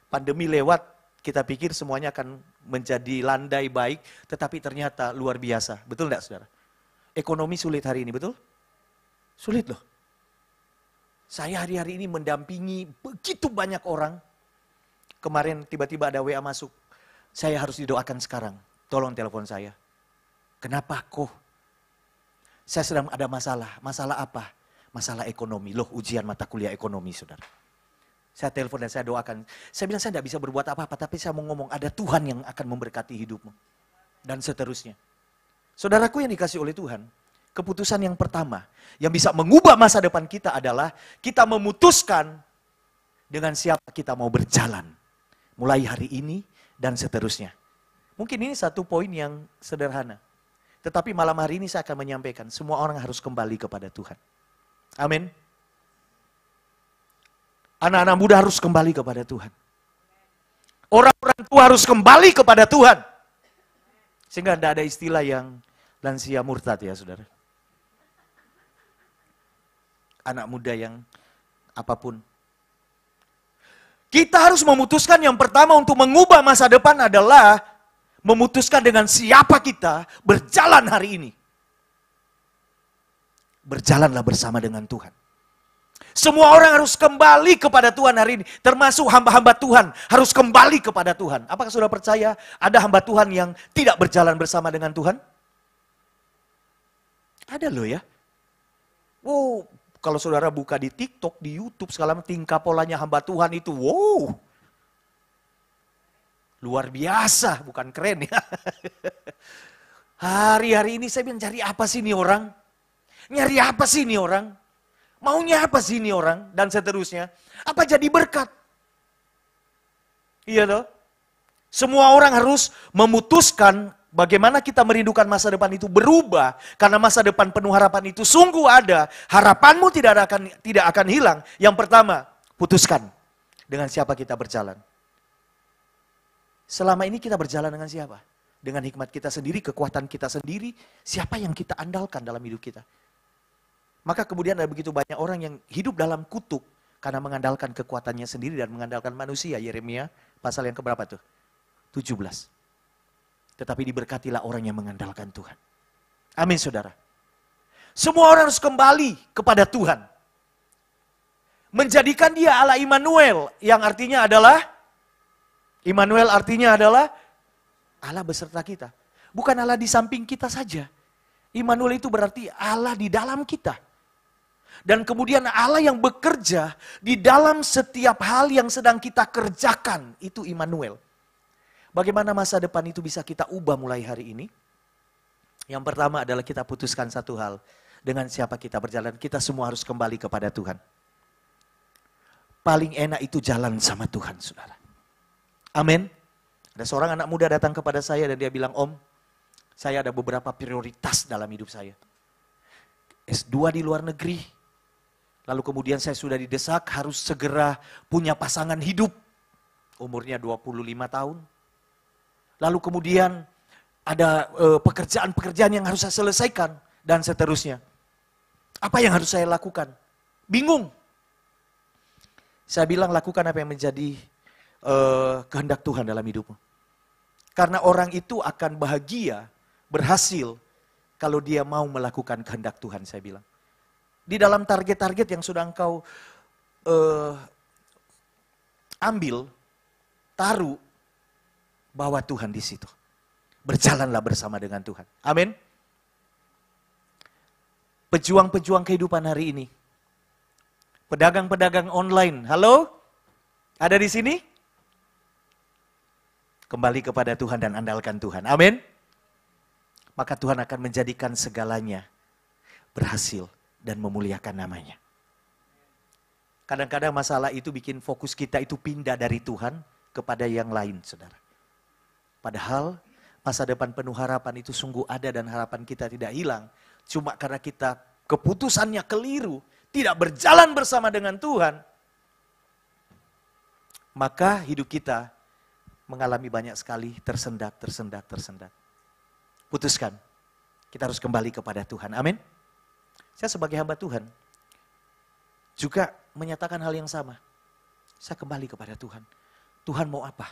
Pandemi lewat, kita pikir semuanya akan menjadi landai baik, tetapi ternyata luar biasa. Betul enggak, saudara? Ekonomi sulit hari ini, betul? Sulit loh. Saya hari-hari ini mendampingi begitu banyak orang. Kemarin tiba-tiba ada WA masuk. Saya harus didoakan sekarang. Tolong telepon saya. Kenapa kok? Saya sedang ada masalah. Masalah apa? Masalah ekonomi. Loh, ujian mata kuliah ekonomi, saudara. Saya telepon dan saya doakan. Saya bilang saya tidak bisa berbuat apa-apa, tapi saya mau ngomong ada Tuhan yang akan memberkati hidupmu. Dan seterusnya. Saudaraku yang dikasih oleh Tuhan, keputusan yang pertama yang bisa mengubah masa depan kita adalah kita memutuskan dengan siapa kita mau berjalan. Mulai hari ini dan seterusnya. Mungkin ini satu poin yang sederhana. Tetapi malam hari ini saya akan menyampaikan, semua orang harus kembali kepada Tuhan. Amin. Anak-anak muda harus kembali kepada Tuhan. Orang-orang tua harus kembali kepada Tuhan. Sehingga tidak ada istilah yang lansia murtad ya saudara. Anak muda yang apapun. Kita harus memutuskan yang pertama untuk mengubah masa depan adalah memutuskan dengan siapa kita berjalan hari ini. Berjalanlah bersama dengan Tuhan. Semua orang harus kembali kepada Tuhan hari ini. Termasuk hamba-hamba Tuhan harus kembali kepada Tuhan. Apakah saudara percaya ada hamba Tuhan yang tidak berjalan bersama dengan Tuhan? Ada loh ya. Wow, kalau saudara buka di TikTok, di YouTube, segala tingkah polanya hamba Tuhan itu, wow. Luar biasa, bukan keren ya. Hari-hari ini saya bilang cari apa sih ini orang? Nyari apa sih ini orang? Maunya apa sih ini orang? Dan seterusnya. Apa jadi berkat? Iya toh? Semua orang harus memutuskan bagaimana kita merindukan masa depan itu berubah. Karena masa depan penuh harapan itu sungguh ada. Harapanmu tidak akan hilang. Yang pertama, putuskan dengan siapa kita berjalan. Selama ini kita berjalan dengan siapa? Dengan hikmat kita sendiri, kekuatan kita sendiri. Siapa yang kita andalkan dalam hidup kita? Maka kemudian ada begitu banyak orang yang hidup dalam kutuk karena mengandalkan kekuatannya sendiri dan mengandalkan manusia. Yeremia pasal yang keberapa tuh? 17. Tetapi diberkatilah orang yang mengandalkan Tuhan. Amin saudara. Semua orang harus kembali kepada Tuhan. Menjadikan dia Allah Immanuel yang artinya adalah Immanuel artinya adalah Allah beserta kita. Bukan Allah di samping kita saja. Immanuel itu berarti Allah di dalam kita. Dan kemudian Allah yang bekerja di dalam setiap hal yang sedang kita kerjakan. Itu Immanuel. Bagaimana masa depan itu bisa kita ubah mulai hari ini? Yang pertama adalah kita putuskan satu hal. Dengan siapa kita berjalan, kita semua harus kembali kepada Tuhan. Paling enak itu jalan sama Tuhan, saudara. Amin. Ada seorang anak muda datang kepada saya dan dia bilang, Om, saya ada beberapa prioritas dalam hidup saya. S2 di luar negeri. Lalu kemudian saya sudah didesak harus segera punya pasangan hidup. Umurnya 25 tahun. Lalu kemudian ada pekerjaan-pekerjaan yang harus saya selesaikan. Dan seterusnya. Apa yang harus saya lakukan? Bingung. Saya bilang lakukan apa yang menjadi kehendak Tuhan dalam hidupmu. Karena orang itu akan bahagia, berhasil, kalau dia mau melakukan kehendak Tuhan, saya bilang. Di dalam target-target yang sudah engkau ambil, taruh, bawa Tuhan di situ. Berjalanlah bersama dengan Tuhan. Amin. Pejuang-pejuang kehidupan hari ini. Pedagang-pedagang online. Halo? Ada di sini? Kembali kepada Tuhan dan andalkan Tuhan. Amin. Maka Tuhan akan menjadikan segalanya berhasil dan memuliakan namanya. Kadang-kadang masalah itu bikin fokus kita itu pindah dari Tuhan kepada yang lain, saudara. Padahal masa depan penuh harapan itu sungguh ada dan harapan kita tidak hilang. Cuma karena kita keputusannya keliru, tidak berjalan bersama dengan Tuhan, maka hidup kita mengalami banyak sekali tersendat. Putuskan, kita harus kembali kepada Tuhan. Amin. Saya sebagai hamba Tuhan juga menyatakan hal yang sama. Saya kembali kepada Tuhan. Tuhan mau apa?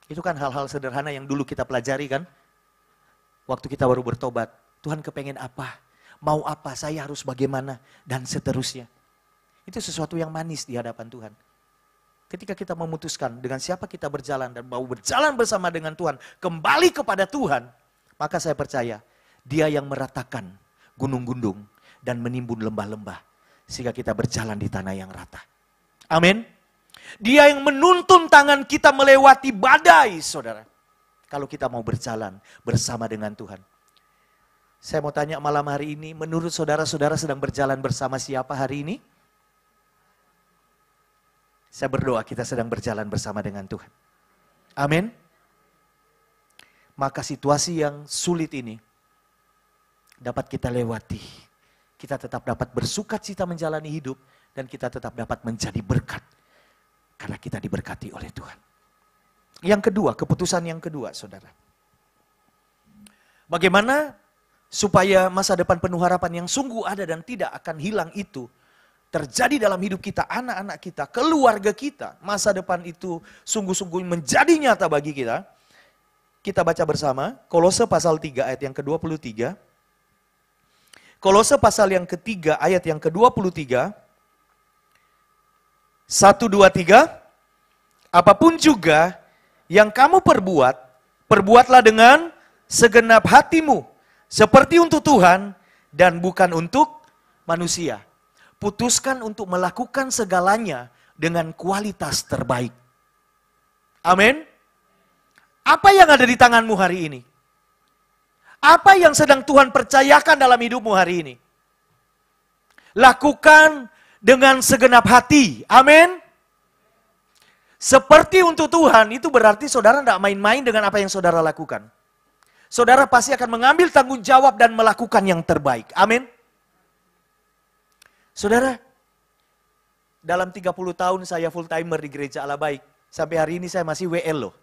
Itu kan hal-hal sederhana yang dulu kita pelajari kan. Waktu kita baru bertobat. Tuhan kepengen apa? Mau apa? Saya harus bagaimana? Dan seterusnya. Itu sesuatu yang manis di hadapan Tuhan. Ketika kita memutuskan dengan siapa kita berjalan dan mau berjalan bersama dengan Tuhan. Kembali kepada Tuhan. Maka saya percaya Dia yang meratakan gunung-gunung dan menimbun lembah-lembah. Sehingga kita berjalan di tanah yang rata. Amin. Dia yang menuntun tangan kita melewati badai, saudara. Kalau kita mau berjalan bersama dengan Tuhan. Saya mau tanya malam hari ini, menurut saudara-saudara sedang berjalan bersama siapa hari ini? Saya berdoa kita sedang berjalan bersama dengan Tuhan. Amin. Maka situasi yang sulit ini dapat kita lewati. Kita tetap dapat bersukacita menjalani hidup dan kita tetap dapat menjadi berkat. Karena kita diberkati oleh Tuhan. Yang kedua, keputusan yang kedua, saudara. Bagaimana supaya masa depan penuh harapan yang sungguh ada dan tidak akan hilang itu terjadi dalam hidup kita, anak-anak kita, keluarga kita. Masa depan itu sungguh-sungguh menjadi nyata bagi kita. Kita baca bersama, Kolose pasal 3 ayat yang ke-23. Kolose pasal yang ketiga ayat yang ke-23. 1, 2, 3. Apapun juga yang kamu perbuat, perbuatlah dengan segenap hatimu. Seperti untuk Tuhan dan bukan untuk manusia. Putuskan untuk melakukan segalanya dengan kualitas terbaik. Amin. Apa yang ada di tanganmu hari ini? Apa yang sedang Tuhan percayakan dalam hidupmu hari ini? Lakukan dengan segenap hati. Amin. Seperti untuk Tuhan, itu berarti saudara tidak main-main dengan apa yang saudara lakukan. Saudara pasti akan mengambil tanggung jawab dan melakukan yang terbaik. Amin. Saudara, dalam 30 tahun saya full timer di Gereja Allah Baik. Sampai hari ini saya masih WL loh.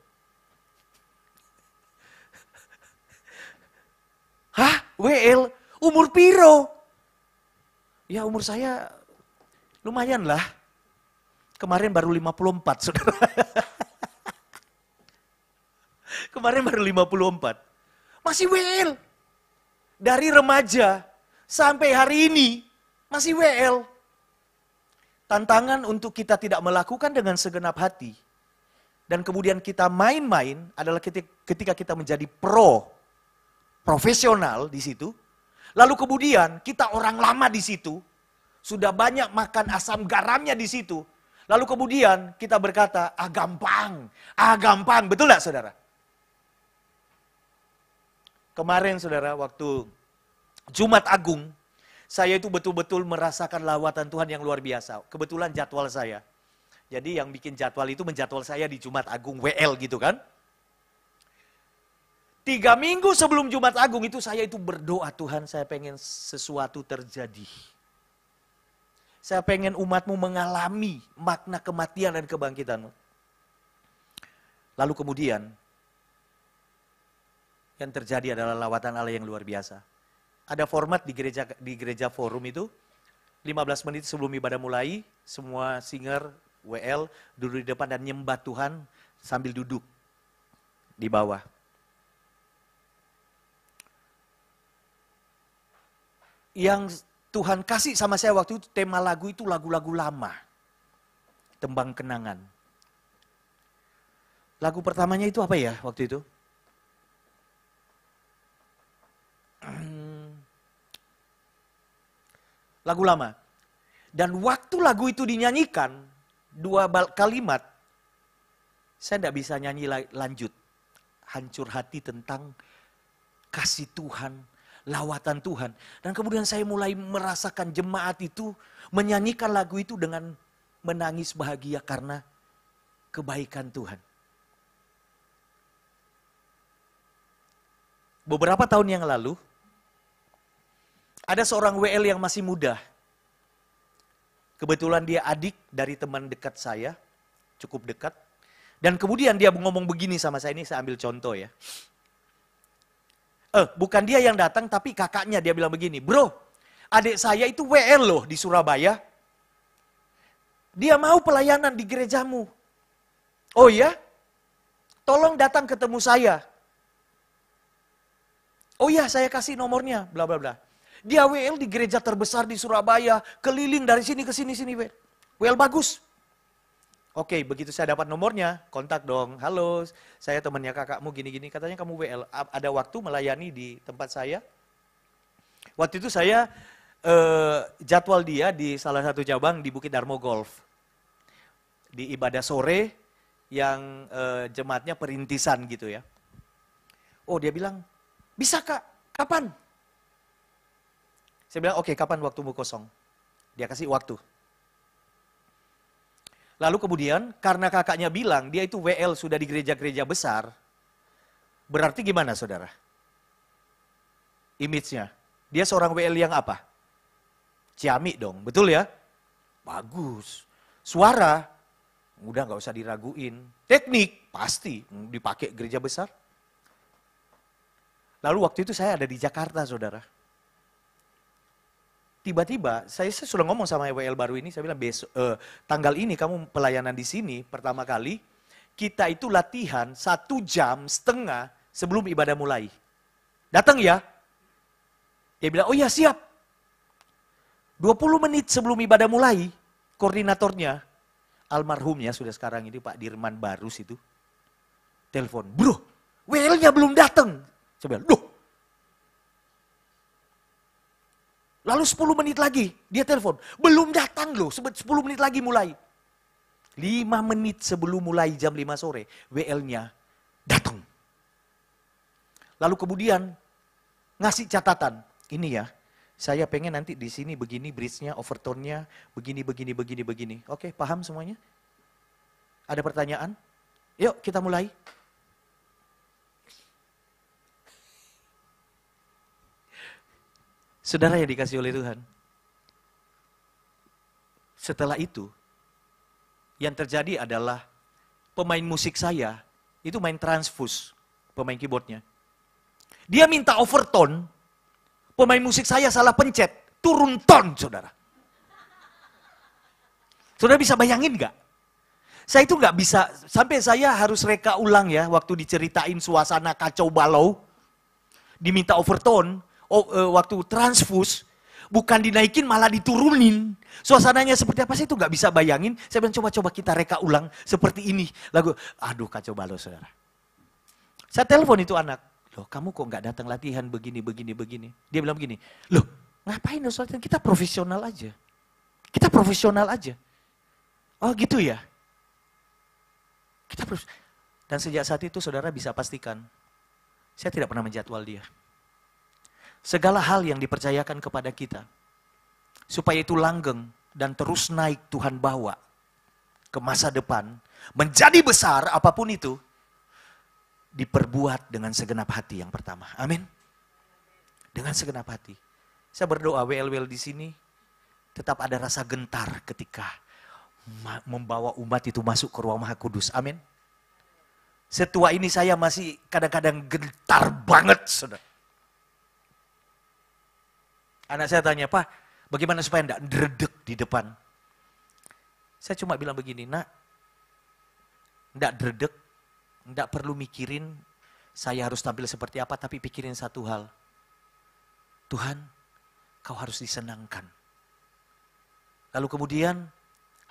Hah? WL? Umur piro? Ya umur saya lumayan lah. Kemarin baru 54, saudara. Kemarin baru 54. Masih WL. Dari remaja sampai hari ini masih WL. Tantangan untuk kita tidak melakukan dengan segenap hati. Dan kemudian kita main-main adalah ketika kita menjadi profesional di situ. Lalu kemudian kita orang lama di situ. Sudah banyak makan asam garamnya di situ. Lalu kemudian kita berkata, gampang. Betul gak saudara? Kemarin saudara, waktu Jumat Agung, saya itu betul-betul merasakan lawatan Tuhan yang luar biasa. Kebetulan jadwal saya. Jadi yang bikin jadwal itu menjadwal saya di Jumat Agung WL gitu kan. 3 minggu sebelum Jumat Agung itu saya itu berdoa, Tuhan saya pengen sesuatu terjadi. Saya pengen umatmu mengalami makna kematian dan kebangkitanmu. Lalu kemudian, yang terjadi adalah lawatan Allah yang luar biasa. Ada format di gereja forum itu, 15 menit sebelum ibadah mulai, semua singer, WL, duduk di depan dan nyembah Tuhan sambil duduk di bawah. Yang Tuhan kasih sama saya waktu itu tema lagu itu lagu-lagu lama. Tembang kenangan. Lagu pertamanya itu apa ya waktu itu? Lagu lama. Dan waktu lagu itu dinyanyikan, 2 kalimat, saya tidak bisa nyanyi lanjut. Hancur hati tentang kasih Tuhan, lawatan Tuhan. Dan kemudian saya mulai merasakan jemaat itu menyanyikan lagu itu dengan menangis bahagia karena kebaikan Tuhan. Beberapa tahun yang lalu, ada seorang WL yang masih muda. Kebetulan dia adik dari teman dekat saya, cukup dekat. Dan kemudian dia ngomong begini sama saya, ini saya ambil contoh ya. Bukan dia yang datang, tapi kakaknya dia bilang begini, bro, adik saya itu WL loh di Surabaya. Dia mau pelayanan di gerejamu. Oh ya? Tolong datang ketemu saya. Oh ya, saya kasih nomornya, bla bla bla. Dia WL di gereja terbesar di Surabaya, keliling dari sini ke sini WL bagus. Oke, begitu saya dapat nomornya, kontak dong. Halo, saya temannya kakakmu gini-gini, katanya kamu WL. Ada waktu melayani di tempat saya. Waktu itu saya jadwal dia di salah satu cabang di Bukit Darmo Golf. Di ibadah sore yang jemaatnya perintisan gitu ya. Oh, dia bilang, bisa kak, kapan? Saya bilang, oke, kapan waktumu kosong? Dia kasih waktu. Lalu kemudian, karena kakaknya bilang, dia itu WL sudah di gereja-gereja besar, berarti gimana saudara? Image-nya. Dia seorang WL yang apa? Ciamik dong, betul ya? Bagus. Suara, udah gak usah diraguin. Teknik, pasti dipakai gereja besar. Lalu waktu itu saya ada di Jakarta saudara. Tiba-tiba saya sudah ngomong sama WL baru ini, saya bilang besok tanggal ini kamu pelayanan di sini pertama kali, kita itu latihan 1,5 jam sebelum ibadah mulai. Datang ya? Dia bilang, oh iya siap. 20 menit sebelum ibadah mulai, koordinatornya, almarhumnya sudah sekarang ini Pak Dirman Barus itu, telepon, bro, WL-nya belum datang. Saya bilang, duh. Lalu 10 menit lagi, dia telepon. Belum datang loh, 10 menit lagi mulai. 5 menit sebelum mulai jam 5 sore, WL-nya datang. Lalu kemudian ngasih catatan. Ini ya, saya pengen nanti di sini begini, bridge-nya, overtone-nya, begini. Oke, paham semuanya? Ada pertanyaan? Yuk kita mulai. Saudara yang dikasih oleh Tuhan. Setelah itu, yang terjadi adalah pemain musik saya itu main transfus, pemain keyboardnya. Dia minta overtone, pemain musik saya salah pencet, turun ton saudara. Saudara bisa bayangin gak? Saya itu gak bisa, sampai saya harus reka ulang ya, waktu diceritain suasana kacau balau, diminta overtone, waktu transfus, bukan dinaikin malah diturunin. Suasananya seperti apa sih itu gak bisa bayangin. Saya bilang coba-coba kita reka ulang seperti ini. Lagu, aduh kacau balau saudara. Saya telepon itu anak, loh kamu kok gak datang latihan begini. Dia bilang begini, loh ngapain saudara, kita profesional aja. Kita profesional aja. Oh gitu ya. Dan sejak saat itu saudara bisa pastikan, saya tidak pernah menjadwal dia. Segala hal yang dipercayakan kepada kita, supaya itu langgeng dan terus naik Tuhan bawa ke masa depan, menjadi besar apapun itu, diperbuat dengan segenap hati yang pertama. Amin. Dengan segenap hati. Saya berdoa WL di sini tetap ada rasa gentar ketika membawa umat itu masuk ke ruang Maha Kudus. Amin. Setua ini saya masih kadang-kadang gentar banget, saudara. Anak saya tanya, Pak, bagaimana supaya enggak dredeg di depan? Saya cuma bilang begini, nak, enggak dredeg, enggak perlu mikirin saya harus tampil seperti apa, tapi pikirin satu hal. Tuhan, kau harus disenangkan. Lalu kemudian,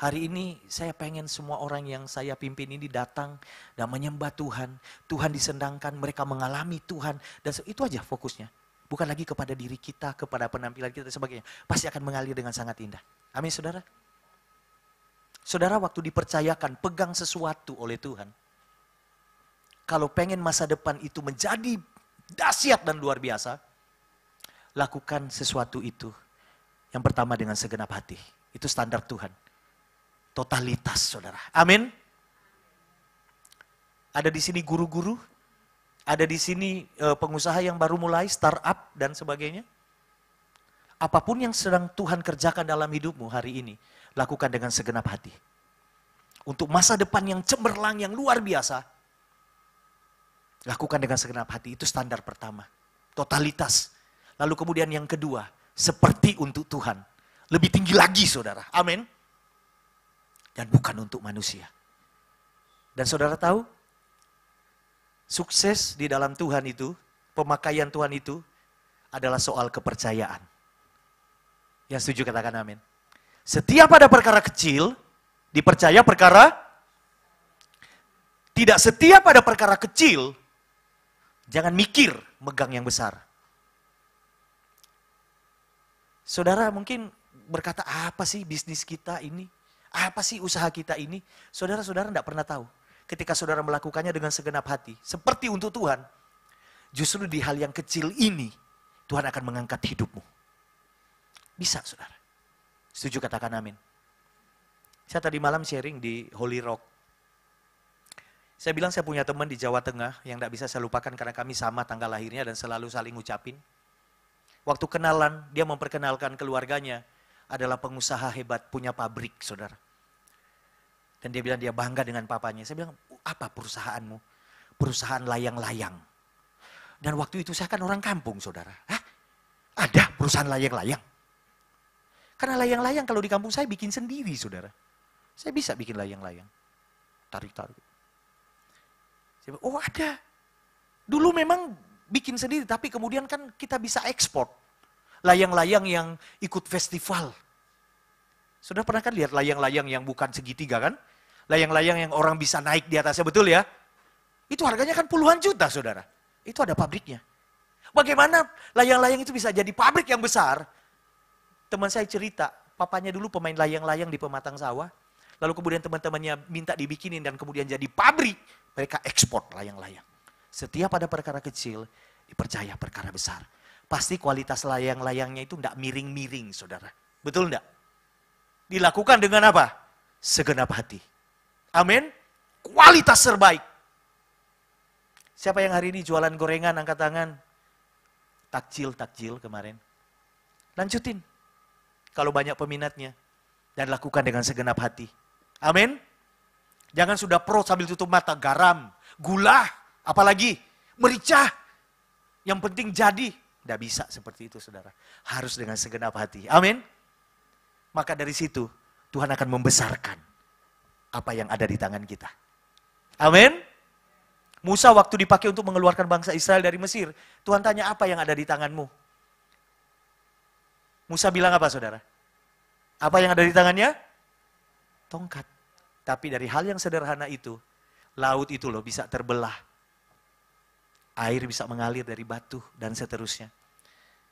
hari ini saya pengen semua orang yang saya pimpin ini datang dan menyembah Tuhan. Tuhan disenangkan, mereka mengalami Tuhan. Dan itu aja fokusnya. Bukan lagi kepada diri kita, kepada penampilan kita dan sebagainya. Pasti akan mengalir dengan sangat indah. Amin saudara. Saudara waktu dipercayakan pegang sesuatu oleh Tuhan. Kalau pengen masa depan itu menjadi dahsyat dan luar biasa. Lakukan sesuatu itu. Yang pertama dengan segenap hati. Itu standar Tuhan. Totalitas saudara. Amin. Ada di sini guru-guru. Ada di sini pengusaha yang baru mulai, startup dan sebagainya. Apapun yang sedang Tuhan kerjakan dalam hidupmu hari ini, lakukan dengan segenap hati. Untuk masa depan yang cemerlang, yang luar biasa, lakukan dengan segenap hati. Itu standar pertama. Totalitas. Lalu kemudian yang kedua, seperti untuk Tuhan. Lebih tinggi lagi saudara. Amin. Dan bukan untuk manusia. Dan saudara tahu, sukses di dalam Tuhan itu, pemakaian Tuhan itu adalah soal kepercayaan. Yang setuju katakan amin. Setiap ada perkara kecil, dipercaya perkara. Tidak setiap ada perkara kecil, jangan mikir megang yang besar. Saudara mungkin berkata, apa sih bisnis kita ini? Apa sih usaha kita ini? Saudara-saudara tidak pernah tahu. Ketika saudara melakukannya dengan segenap hati, seperti untuk Tuhan, justru di hal yang kecil ini, Tuhan akan mengangkat hidupmu. Bisa saudara. Setuju katakan amin. Saya tadi malam sharing di Holy Rock. Saya bilang saya punya teman di Jawa Tengah yang tidak bisa saya lupakan karena kami sama tanggal lahirnya dan selalu saling ngucapin. Waktu kenalan, dia memperkenalkan keluarganya adalah pengusaha hebat, punya pabrik, saudara. Dan dia bilang dia bangga dengan papanya. Saya bilang, apa perusahaanmu? Perusahaan layang-layang. Dan waktu itu saya kan orang kampung, saudara. Hah? Ada perusahaan layang-layang? Karena layang-layang kalau di kampung saya bikin sendiri, saudara. Saya bisa bikin layang-layang. Tarik-tarik. Saya bilang, oh ada. Dulu memang bikin sendiri, tapi kemudian kan kita bisa ekspor. Layang-layang yang ikut festival. Sudah pernah kan lihat layang-layang yang bukan segitiga kan? Layang-layang yang orang bisa naik di atasnya, betul ya? Itu harganya kan puluhan juta, saudara. Itu ada pabriknya. Bagaimana layang-layang itu bisa jadi pabrik yang besar? Teman saya cerita, papanya dulu pemain layang-layang di pematang sawah. Lalu kemudian teman-temannya minta dibikinin dan kemudian jadi pabrik. Mereka ekspor layang-layang. Setiap ada perkara kecil, dipercaya perkara besar. Pasti kualitas layang-layangnya itu tidak miring-miring, saudara. Betul enggak? Dilakukan dengan apa? Segenap hati. Amin. Kualitas terbaik. Siapa yang hari ini jualan gorengan, angkat tangan. Takjil kemarin. Lanjutin. Kalau banyak peminatnya. Dan lakukan dengan segenap hati. Amin. Jangan sudah pro sambil tutup mata. Garam, gula, apalagi merica. Yang penting jadi. Tidak bisa seperti itu saudara. Harus dengan segenap hati. Amin. Maka dari situ Tuhan akan membesarkan apa yang ada di tangan kita. Amin. Musa waktu dipakai untuk mengeluarkan bangsa Israel dari Mesir. Tuhan tanya apa yang ada di tanganmu. Musa bilang apa saudara? Apa yang ada di tangannya? Tongkat. Tapi dari hal yang sederhana itu, laut itu loh bisa terbelah. Air bisa mengalir dari batu dan seterusnya.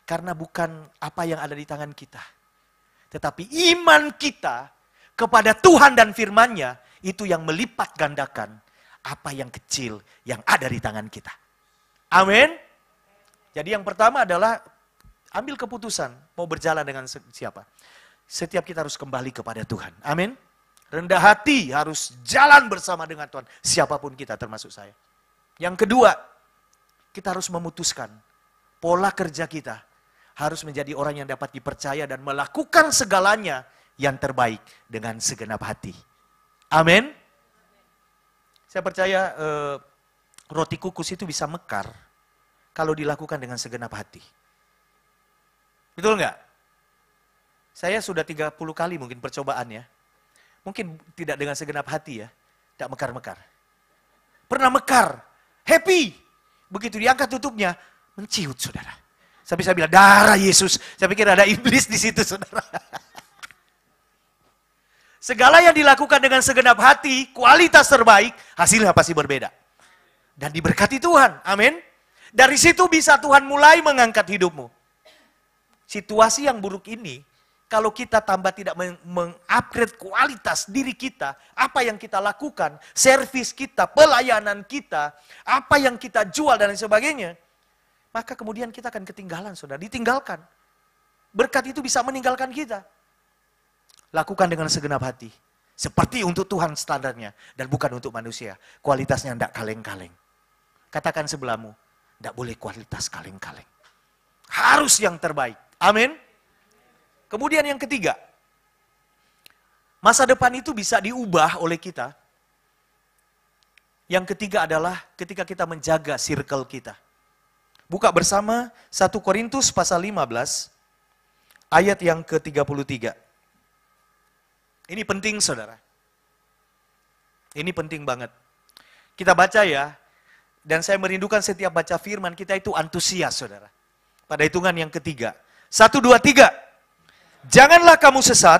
Karena bukan apa yang ada di tangan kita. Tetapi iman kita kepada Tuhan dan firman-Nya itu yang melipat gandakan apa yang kecil yang ada di tangan kita. Amin. Jadi yang pertama adalah ambil keputusan mau berjalan dengan siapa. Setiap kita harus kembali kepada Tuhan. Amin. Rendah hati harus jalan bersama dengan Tuhan. Siapapun kita termasuk saya. Yang kedua, kita harus memutuskan pola kerja kita harus menjadi orang yang dapat dipercaya dan melakukan segalanya yang terbaik dengan segenap hati. Amin. Saya percaya roti kukus itu bisa mekar kalau dilakukan dengan segenap hati. Betul nggak? Saya sudah 30 kali mungkin percobaan ya. Mungkin tidak dengan segenap hati ya. Tidak mekar-mekar. Pernah mekar, happy. Begitu diangkat tutupnya, menciut saudara. Sampai saya bilang, darah Yesus. Saya pikir ada iblis di situ saudara. Segala yang dilakukan dengan segenap hati, kualitas terbaik, hasilnya pasti berbeda. Dan diberkati Tuhan, amin. Dari situ bisa Tuhan mulai mengangkat hidupmu. Situasi yang buruk ini, kalau kita tambah tidak mengupgrade kualitas diri kita, apa yang kita lakukan, servis kita, pelayanan kita, apa yang kita jual dan lain sebagainya, maka kemudian kita akan ketinggalan, saudara, ditinggalkan. Berkat itu bisa meninggalkan kita. Lakukan dengan segenap hati. Seperti untuk Tuhan standarnya, dan bukan untuk manusia. Kualitasnya tidak kaleng-kaleng. Katakan sebelahmu, tidak boleh kualitas kaleng-kaleng. Harus yang terbaik. Amin. Kemudian yang ketiga, Masa depan itu bisa diubah oleh kita. Yang ketiga adalah ketika kita menjaga circle kita. Buka bersama 1 Korintus pasal 15 ayat yang ke-33. Ini penting saudara. Ini penting banget. Kita baca ya, dan saya merindukan setiap baca firman kita itu antusias saudara. Pada hitungan yang ketiga. 1, 2, 3. Janganlah kamu sesat,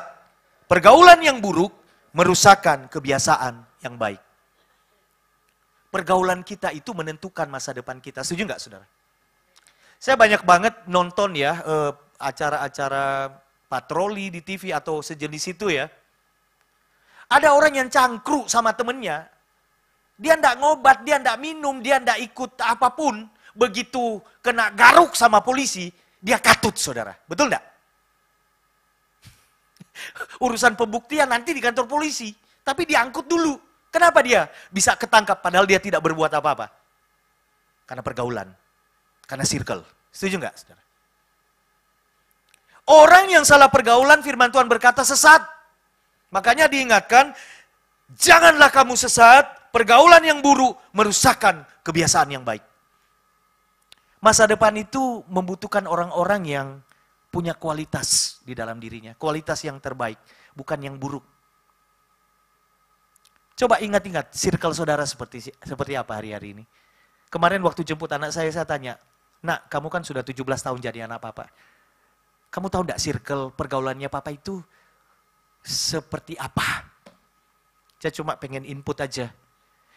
pergaulan yang buruk merusakkan kebiasaan yang baik. Pergaulan kita itu menentukan masa depan kita. Setuju nggak saudara? Saya banyak banget nonton ya acara-acara patroli di TV atau sejenis itu ya. Ada orang yang cangkruk sama temennya. Dia ndak ngobat, dia ndak minum, dia ndak ikut apapun. Begitu kena garuk sama polisi, dia katut saudara. Betul ndak? Urusan pembuktian nanti di kantor polisi. Tapi diangkut dulu. Kenapa dia bisa ketangkap padahal dia tidak berbuat apa-apa? Karena pergaulan. Karena circle. Setuju nggak saudara? Orang yang salah pergaulan firman Tuhan berkata sesat. Makanya diingatkan, janganlah kamu sesat, pergaulan yang buruk merusakkan kebiasaan yang baik. Masa depan itu membutuhkan orang-orang yang punya kualitas di dalam dirinya. Kualitas yang terbaik, bukan yang buruk. Coba ingat-ingat circle saudara seperti apa hari-hari ini. Kemarin waktu jemput anak saya tanya, nak kamu kan sudah 17 tahun jadi anak papa. Kamu tahu enggak circle pergaulannya papa itu seperti apa? Saya cuma pengen input aja.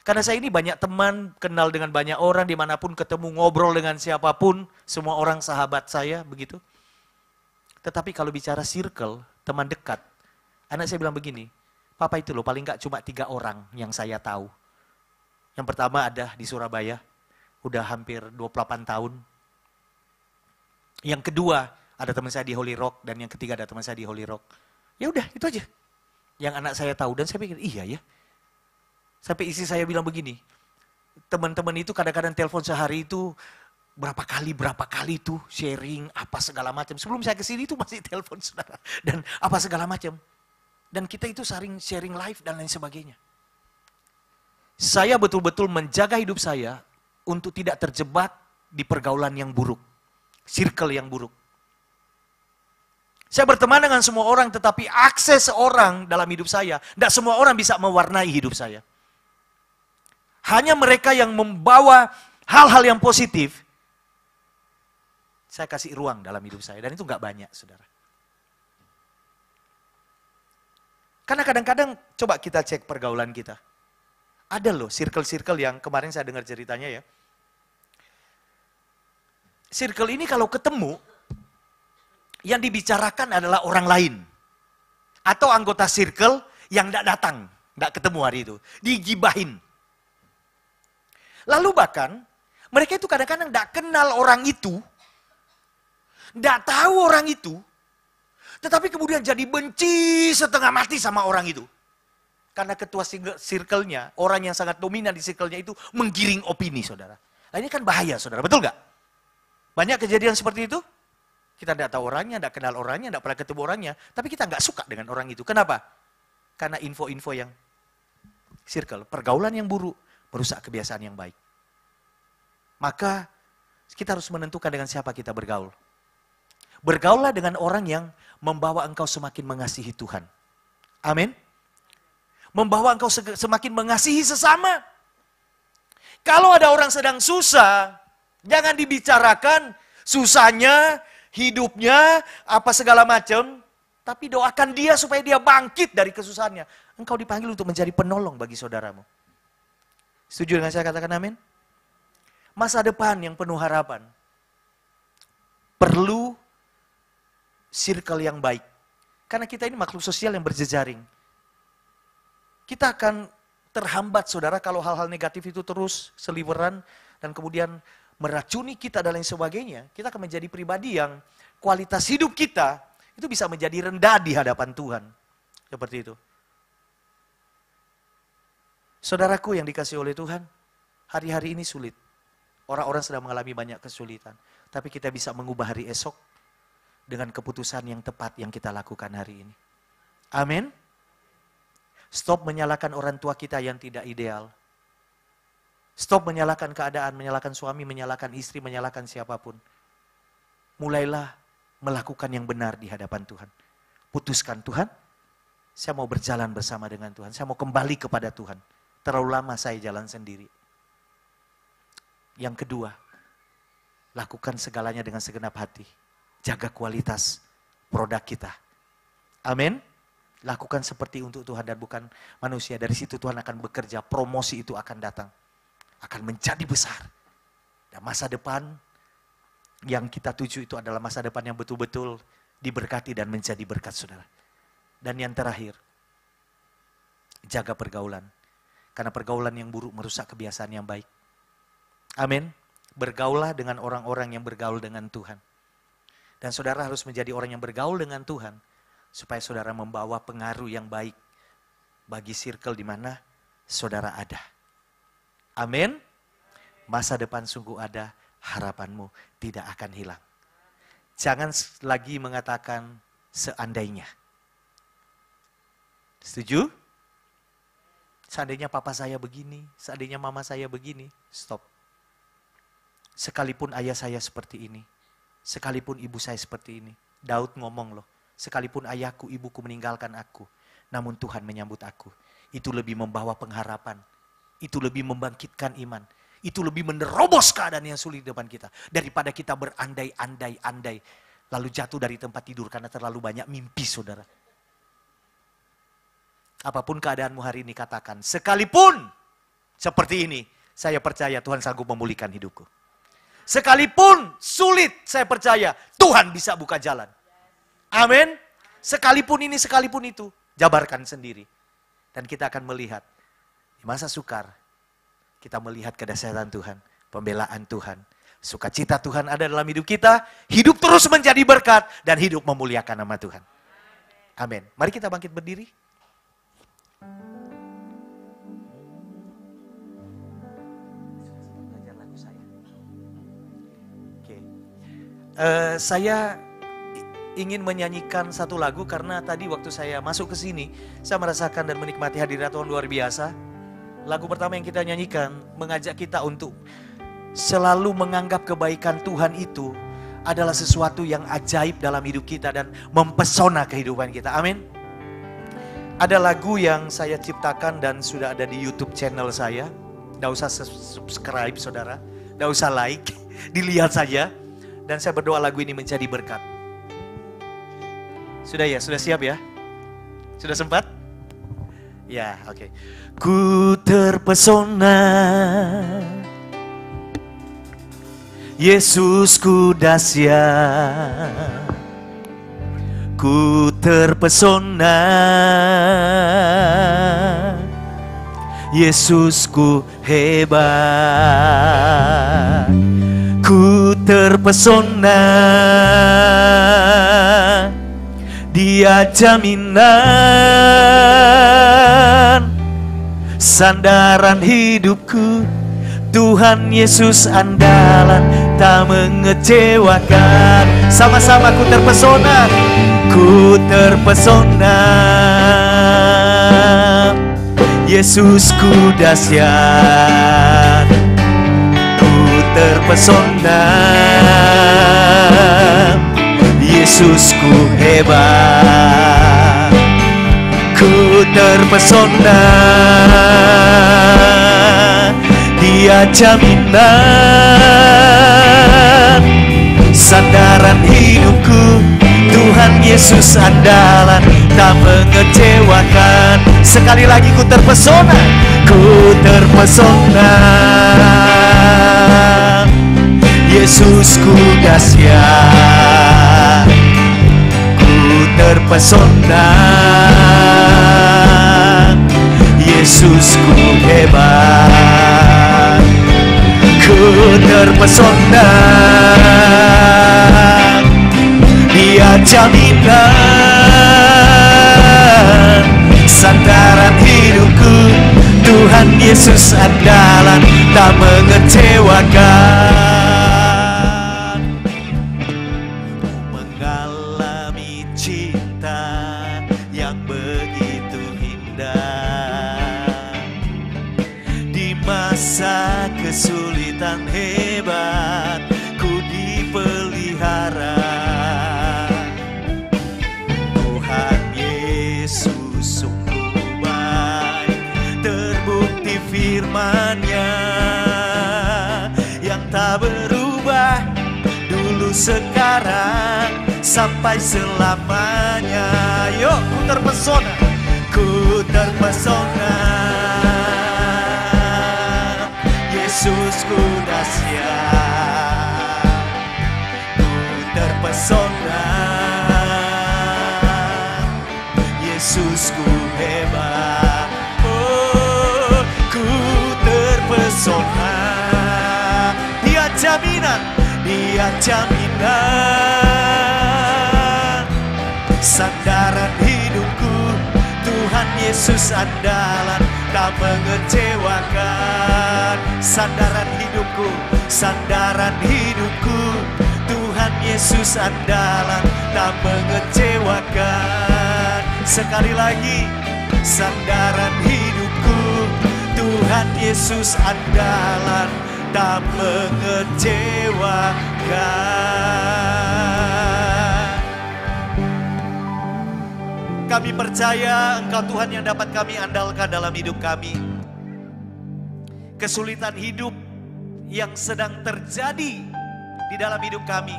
Karena saya ini banyak teman, kenal dengan banyak orang, dimanapun ketemu, ngobrol dengan siapapun, semua orang sahabat saya, begitu. Tetapi kalau bicara circle, teman dekat, anak saya bilang begini, papa itu loh paling enggak cuma 3 orang yang saya tahu. Yang pertama ada di Surabaya, udah hampir 28 tahun. Yang kedua ada teman saya di Holy Rock, dan yang ketiga ada teman saya di Holy Rock. Ya udah itu aja yang anak saya tahu, dan saya pikir iya ya. Sampai istri saya bilang begini, teman-teman itu kadang-kadang telepon sehari itu berapa kali tuh sharing apa segala macam. Sebelum saya kesini itu masih telepon saudara dan apa segala macam. Dan kita itu sering sharing live dan lain sebagainya. Saya betul-betul menjaga hidup saya untuk tidak terjebak di pergaulan yang buruk, circle yang buruk. Saya berteman dengan semua orang, tetapi akses orang dalam hidup saya, tidak semua orang bisa mewarnai hidup saya. Hanya mereka yang membawa hal-hal yang positif, saya kasih ruang dalam hidup saya. Dan itu nggak banyak, saudara. Karena kadang-kadang, coba kita cek pergaulan kita. Ada loh circle-circle yang kemarin saya dengar ceritanya ya. Circle ini kalau ketemu, yang dibicarakan adalah orang lain. Atau anggota circle yang tidak datang, tidak ketemu hari itu. Digibahin. Lalu bahkan, mereka itu kadang-kadang tidak kenal orang itu. Tidak tahu orang itu. Tetapi kemudian jadi benci setengah mati sama orang itu. Karena ketua circle-nya, orang yang sangat dominan di circle-nya itu menggiring opini, saudara. Nah ini kan bahaya, saudara. Betul nggak? Banyak kejadian seperti itu. Kita tidak tahu orangnya, tidak kenal orangnya, tidak pernah ketemu orangnya. Tapi kita nggak suka dengan orang itu. Kenapa? Karena info-info yang circle, pergaulan yang buruk, merusak kebiasaan yang baik. Maka kita harus menentukan dengan siapa kita bergaul. Bergaullah dengan orang yang membawa engkau semakin mengasihi Tuhan. Amin. Membawa engkau semakin mengasihi sesama. Kalau ada orang sedang susah, jangan dibicarakan susahnya, hidupnya, apa segala macam. Tapi doakan dia supaya dia bangkit dari kesusahannya. Engkau dipanggil untuk menjadi penolong bagi saudaramu. Setuju dengan saya katakan amin? Masa depan yang penuh harapan. Perlu circle yang baik. Karena kita ini makhluk sosial yang berjejaring. Kita akan terhambat saudara kalau hal-hal negatif itu terus seliweran dan kemudian meracuni kita dan lain sebagainya. Kita akan menjadi pribadi yang kualitas hidup kita itu bisa menjadi rendah di hadapan Tuhan. Seperti itu. Saudaraku yang dikasihi oleh Tuhan, hari-hari ini sulit. Orang-orang sedang mengalami banyak kesulitan. Tapi kita bisa mengubah hari esok dengan keputusan yang tepat yang kita lakukan hari ini. Amin. Stop menyalahkan orang tua kita yang tidak ideal. Stop menyalahkan keadaan, menyalahkan suami, menyalahkan istri, menyalahkan siapapun. Mulailah melakukan yang benar di hadapan Tuhan. Putuskan, Tuhan, saya mau berjalan bersama dengan Tuhan. Saya mau kembali kepada Tuhan. Terlalu lama saya jalan sendiri. Yang kedua, lakukan segalanya dengan segenap hati. Jaga kualitas produk kita. Amin. Lakukan seperti untuk Tuhan dan bukan manusia. Dari situ Tuhan akan bekerja, promosi itu akan datang. Akan menjadi besar. Dan masa depan yang kita tuju itu adalah masa depan yang betul-betul diberkati dan menjadi berkat, saudara. Dan yang terakhir, jaga pergaulan. Karena pergaulan yang buruk merusak kebiasaan yang baik. Amin. Bergaulah dengan orang-orang yang bergaul dengan Tuhan. Dan saudara harus menjadi orang yang bergaul dengan Tuhan. Supaya saudara membawa pengaruh yang baik bagi circle di mana saudara ada. Amin. Masa depan sungguh ada, harapanmu tidak akan hilang. Jangan lagi mengatakan seandainya. Setuju? Seandainya papa saya begini, seandainya mama saya begini. Stop. Sekalipun ayah saya seperti ini, sekalipun ibu saya seperti ini. Daud ngomong loh, sekalipun ayahku, ibuku meninggalkan aku, namun Tuhan menyambut aku. Itu lebih membawa pengharapan, itu lebih membangkitkan iman, itu lebih menerobos keadaan yang sulit di depan kita. Daripada kita berandai-andai, lalu jatuh dari tempat tidur karena terlalu banyak mimpi, saudara. Apapun keadaanmu hari ini, katakan, sekalipun seperti ini, saya percaya Tuhan sanggup memulihkan hidupku. Sekalipun sulit, saya percaya Tuhan bisa buka jalan. Amin. Sekalipun ini, sekalipun itu, jabarkan sendiri. Dan kita akan melihat, di masa sukar, kita melihat kedahsyatan Tuhan, pembelaan Tuhan. Sukacita Tuhan ada dalam hidup kita, hidup terus menjadi berkat, dan hidup memuliakan nama Tuhan. Amin. Mari kita bangkit berdiri. Saya ingin menyanyikan satu lagu karena tadi waktu saya masuk ke sini, saya merasakan dan menikmati hadirat Tuhan luar biasa. Lagu pertama yang kita nyanyikan mengajak kita untuk selalu menganggap kebaikan Tuhan itu adalah sesuatu yang ajaib dalam hidup kita dan mempesona kehidupan kita. Amin. Ada lagu yang saya ciptakan dan sudah ada di YouTube channel saya. Tidak usah subscribe, saudara. Tidak usah like, dilihat saja. Dan saya berdoa lagu ini menjadi berkat. Sudah ya? Sudah siap ya? Sudah sempat? Ya, oke. Ku terpesona, Yesusku dahsyat. Ku terpesona, Yesusku hebat. Ku terpesona, Dia jaminan, sandaran hidupku, Tuhan Yesus andalan, tak mengecewakan. Sama-sama ku terpesona, ku terpesona, Yesusku dahsyat. Terpesona, Yesusku hebat. Ku terpesona, Dia jaminan, sandaran hidupku, Tuhan Yesus andalan, tak mengecewakan. Sekali lagi ku terpesona, ku terpesona, Yesusku dahsyat. Ku terpesona, Yesusku hebat. Ku terpesona, Dia jaminan, sandaran hidupku, Tuhan Yesus andalan, tak mengecewakan. Mengalami cinta yang begitu indah, sekarang sampai selamanya. Yuk, ku terpesona, ku terpesona. Yesusku dahsyat, ku terpesona. Yesusku hebat, oh ku terpesona. Dia jaminan, dia jaminan, sandaran hidupku, Tuhan Yesus andalan, tak mengecewakan. Sandaran hidupku, sandaran hidupku, Tuhan Yesus andalan, tak mengecewakan. Sekali lagi, sandaran hidupku, Tuhan Yesus andalan, tak mengecewakan. Kami percaya Engkau Tuhan yang dapat kami andalkan dalam hidup kami. Kesulitan hidup yang sedang terjadi di dalam hidup kami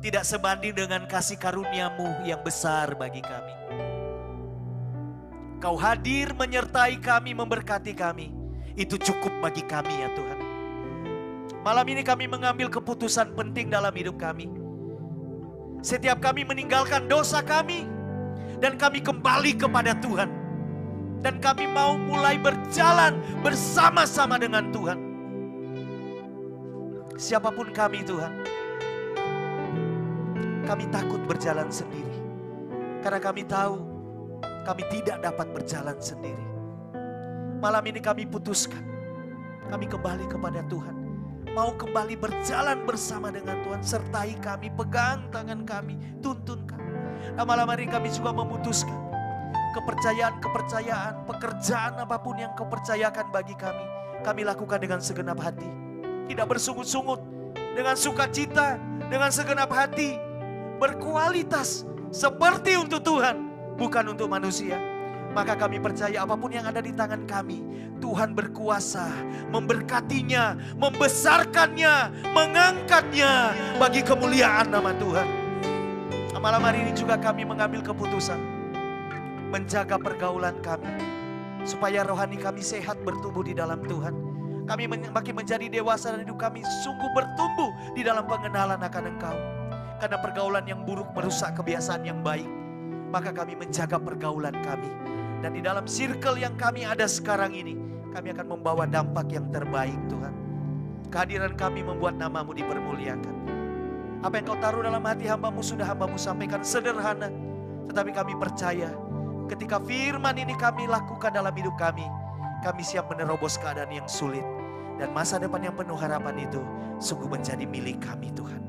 tidak sebanding dengan kasih karunia-Mu yang besar bagi kami. Kau hadir menyertai kami, memberkati kami. Itu cukup bagi kami ya Tuhan. Malam ini kami mengambil keputusan penting dalam hidup kami. Setiap kami meninggalkan dosa kami dan kami kembali kepada Tuhan. Dan kami mau mulai berjalan bersama-sama dengan Tuhan. Siapapun kami Tuhan, kami takut berjalan sendiri. Karena kami tahu kami tidak dapat berjalan sendiri. Malam ini kami putuskan, kami kembali kepada Tuhan. Mau kembali berjalan bersama dengan Tuhan. Sertai kami, pegang tangan kami, tuntun kami. Nah, malam hari kami juga memutuskan kepercayaan-kepercayaan, pekerjaan apapun yang Kau percayakan bagi kami lakukan dengan segenap hati. Tidak bersungut-sungut, dengan sukacita, dengan segenap hati. Berkualitas seperti untuk Tuhan, bukan untuk manusia. Maka kami percaya apapun yang ada di tangan kami, Tuhan berkuasa memberkatinya, membesarkannya, mengangkatnya bagi kemuliaan nama Tuhan. Malam hari ini juga kami mengambil keputusan menjaga pergaulan kami, supaya rohani kami sehat bertumbuh di dalam Tuhan. Kami makin menjadi dewasa dan hidup kami sungguh bertumbuh di dalam pengenalan akan Engkau. Karena pergaulan yang buruk merusak kebiasaan yang baik. Maka kami menjaga pergaulan kami. Dan di dalam circle yang kami ada sekarang ini, kami akan membawa dampak yang terbaik Tuhan. Kehadiran kami membuat nama-Mu dipermuliakan. Apa yang Kau taruh dalam hati hamba-Mu sudah hamba-Mu sampaikan sederhana. Tetapi kami percaya ketika firman ini kami lakukan dalam hidup kami siap menerobos keadaan yang sulit. Dan masa depan yang penuh harapan itu sungguh menjadi milik kami Tuhan.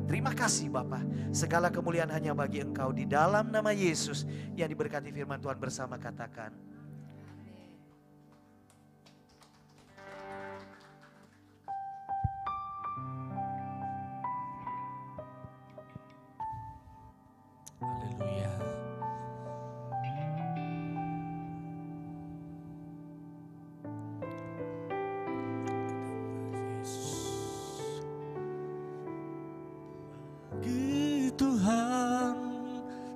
Terima kasih Bapa, segala kemuliaan hanya bagi Engkau. Di dalam nama Yesus yang diberkati firman Tuhan bersama katakan. Haleluya. Bagi Tuhan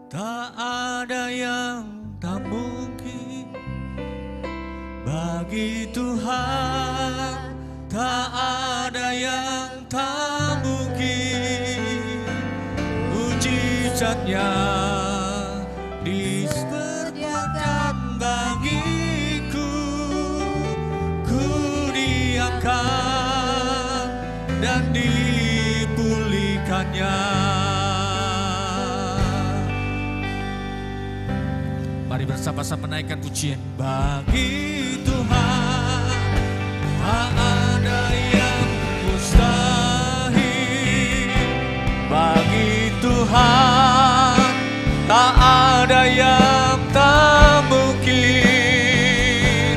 tak ada yang tak mungkin. Bagi Tuhan tak ada yang tak mungkin. Mujizatnya disediakan bagiku. Ku diangkat dan dipulihkannya. Mari bersama-sama menaikkan pujian. Bagi Tuhan tak ada yang mustahil. Bagi Tuhan tak ada yang tak mungkin.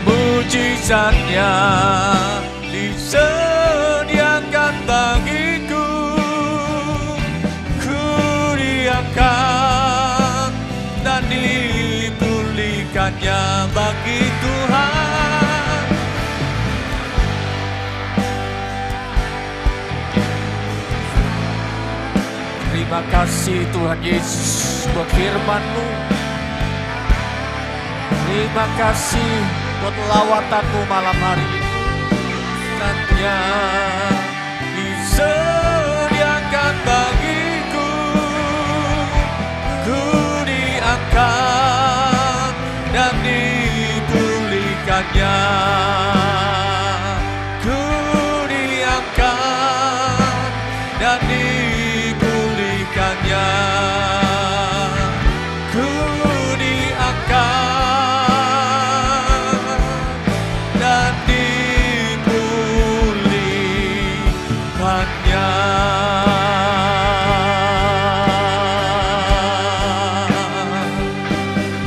Mujizatnya disediakan bagiku. Ku diangkat dan dipulihkannya. Bagi Tuhan Terima kasih Tuhan Yesus buat firman-Mu. Terima kasih buat lawatanmu malam hari ini. Katanya disediakan bagiku, ku diangkat dan dipulihkannya. Ku diangkat dan dipulihkannya. Ku diangkat dan dipulihkannya.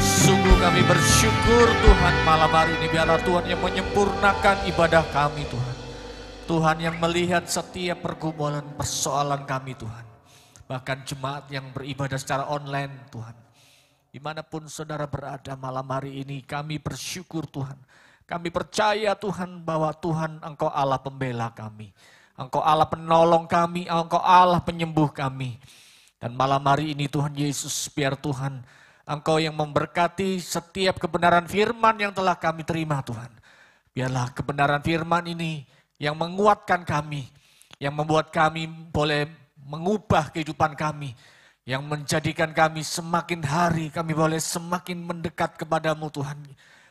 Sungguh kami bersyukur Tuhan malam hari ini. Biarlah Tuhan yang menyempurnakan ibadah kami Tuhan. Tuhan yang melihat setiap pergumulan persoalan kami Tuhan. Bahkan jemaat yang beribadah secara online Tuhan. Dimanapun saudara berada malam hari ini, kami bersyukur Tuhan. Kami percaya Tuhan bahwa Tuhan Engkau Allah pembela kami. Engkau Allah penolong kami, Engkau Allah penyembuh kami. Dan malam hari ini Tuhan Yesus, biar Tuhan Engkau yang memberkati setiap kebenaran firman yang telah kami terima Tuhan. Biarlah kebenaran firman ini yang menguatkan kami, yang membuat kami boleh mengubah kehidupan kami, yang menjadikan kami semakin hari kami boleh semakin mendekat kepadamu Tuhan.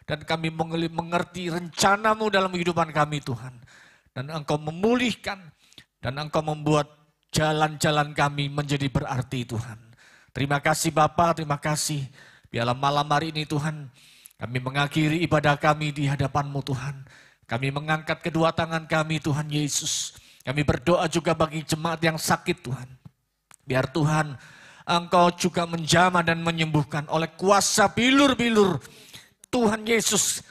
Dan kami mengerti rencanamu dalam kehidupan kami Tuhan. Dan Engkau memulihkan dan Engkau membuat jalan-jalan kami menjadi berarti Tuhan. Terima kasih Bapa, terima kasih. Biarlah malam hari ini Tuhan, kami mengakhiri ibadah kami di hadapan-Mu Tuhan. Kami mengangkat kedua tangan kami Tuhan Yesus. Kami berdoa juga bagi jemaat yang sakit Tuhan. Biar Tuhan Engkau juga menjamah dan menyembuhkan oleh kuasa bilur-bilur Tuhan Yesus.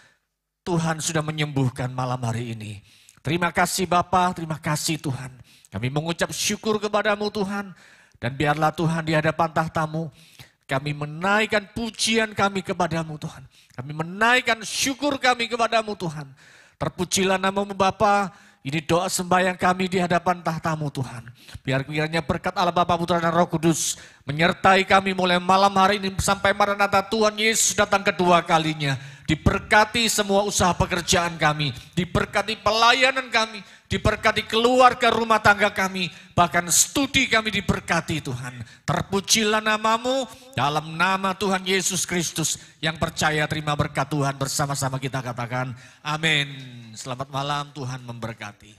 Tuhan sudah menyembuhkan malam hari ini. Terima kasih Bapa, terima kasih Tuhan. Kami mengucap syukur kepadamu Tuhan. Dan biarlah Tuhan di hadapan tahta-Mu, kami menaikkan pujian kami kepadamu Tuhan. Kami menaikkan syukur kami kepadamu Tuhan. Terpujilah nama-Mu Bapa. Ini doa sembahyang kami di hadapan tahta-Mu Tuhan. Biar kiranya berkat Allah Bapa, Putra dan Roh Kudus menyertai kami mulai malam hari ini sampai Maranatha Tuhan Yesus datang kedua kalinya. Diberkati semua usaha pekerjaan kami, diberkati pelayanan kami, diberkati keluarga rumah tangga kami, bahkan studi kami diberkati Tuhan. Terpujilah nama-Mu dalam nama Tuhan Yesus Kristus. Yang percaya terima berkat Tuhan, bersama-sama kita katakan amin. Selamat malam, Tuhan memberkati.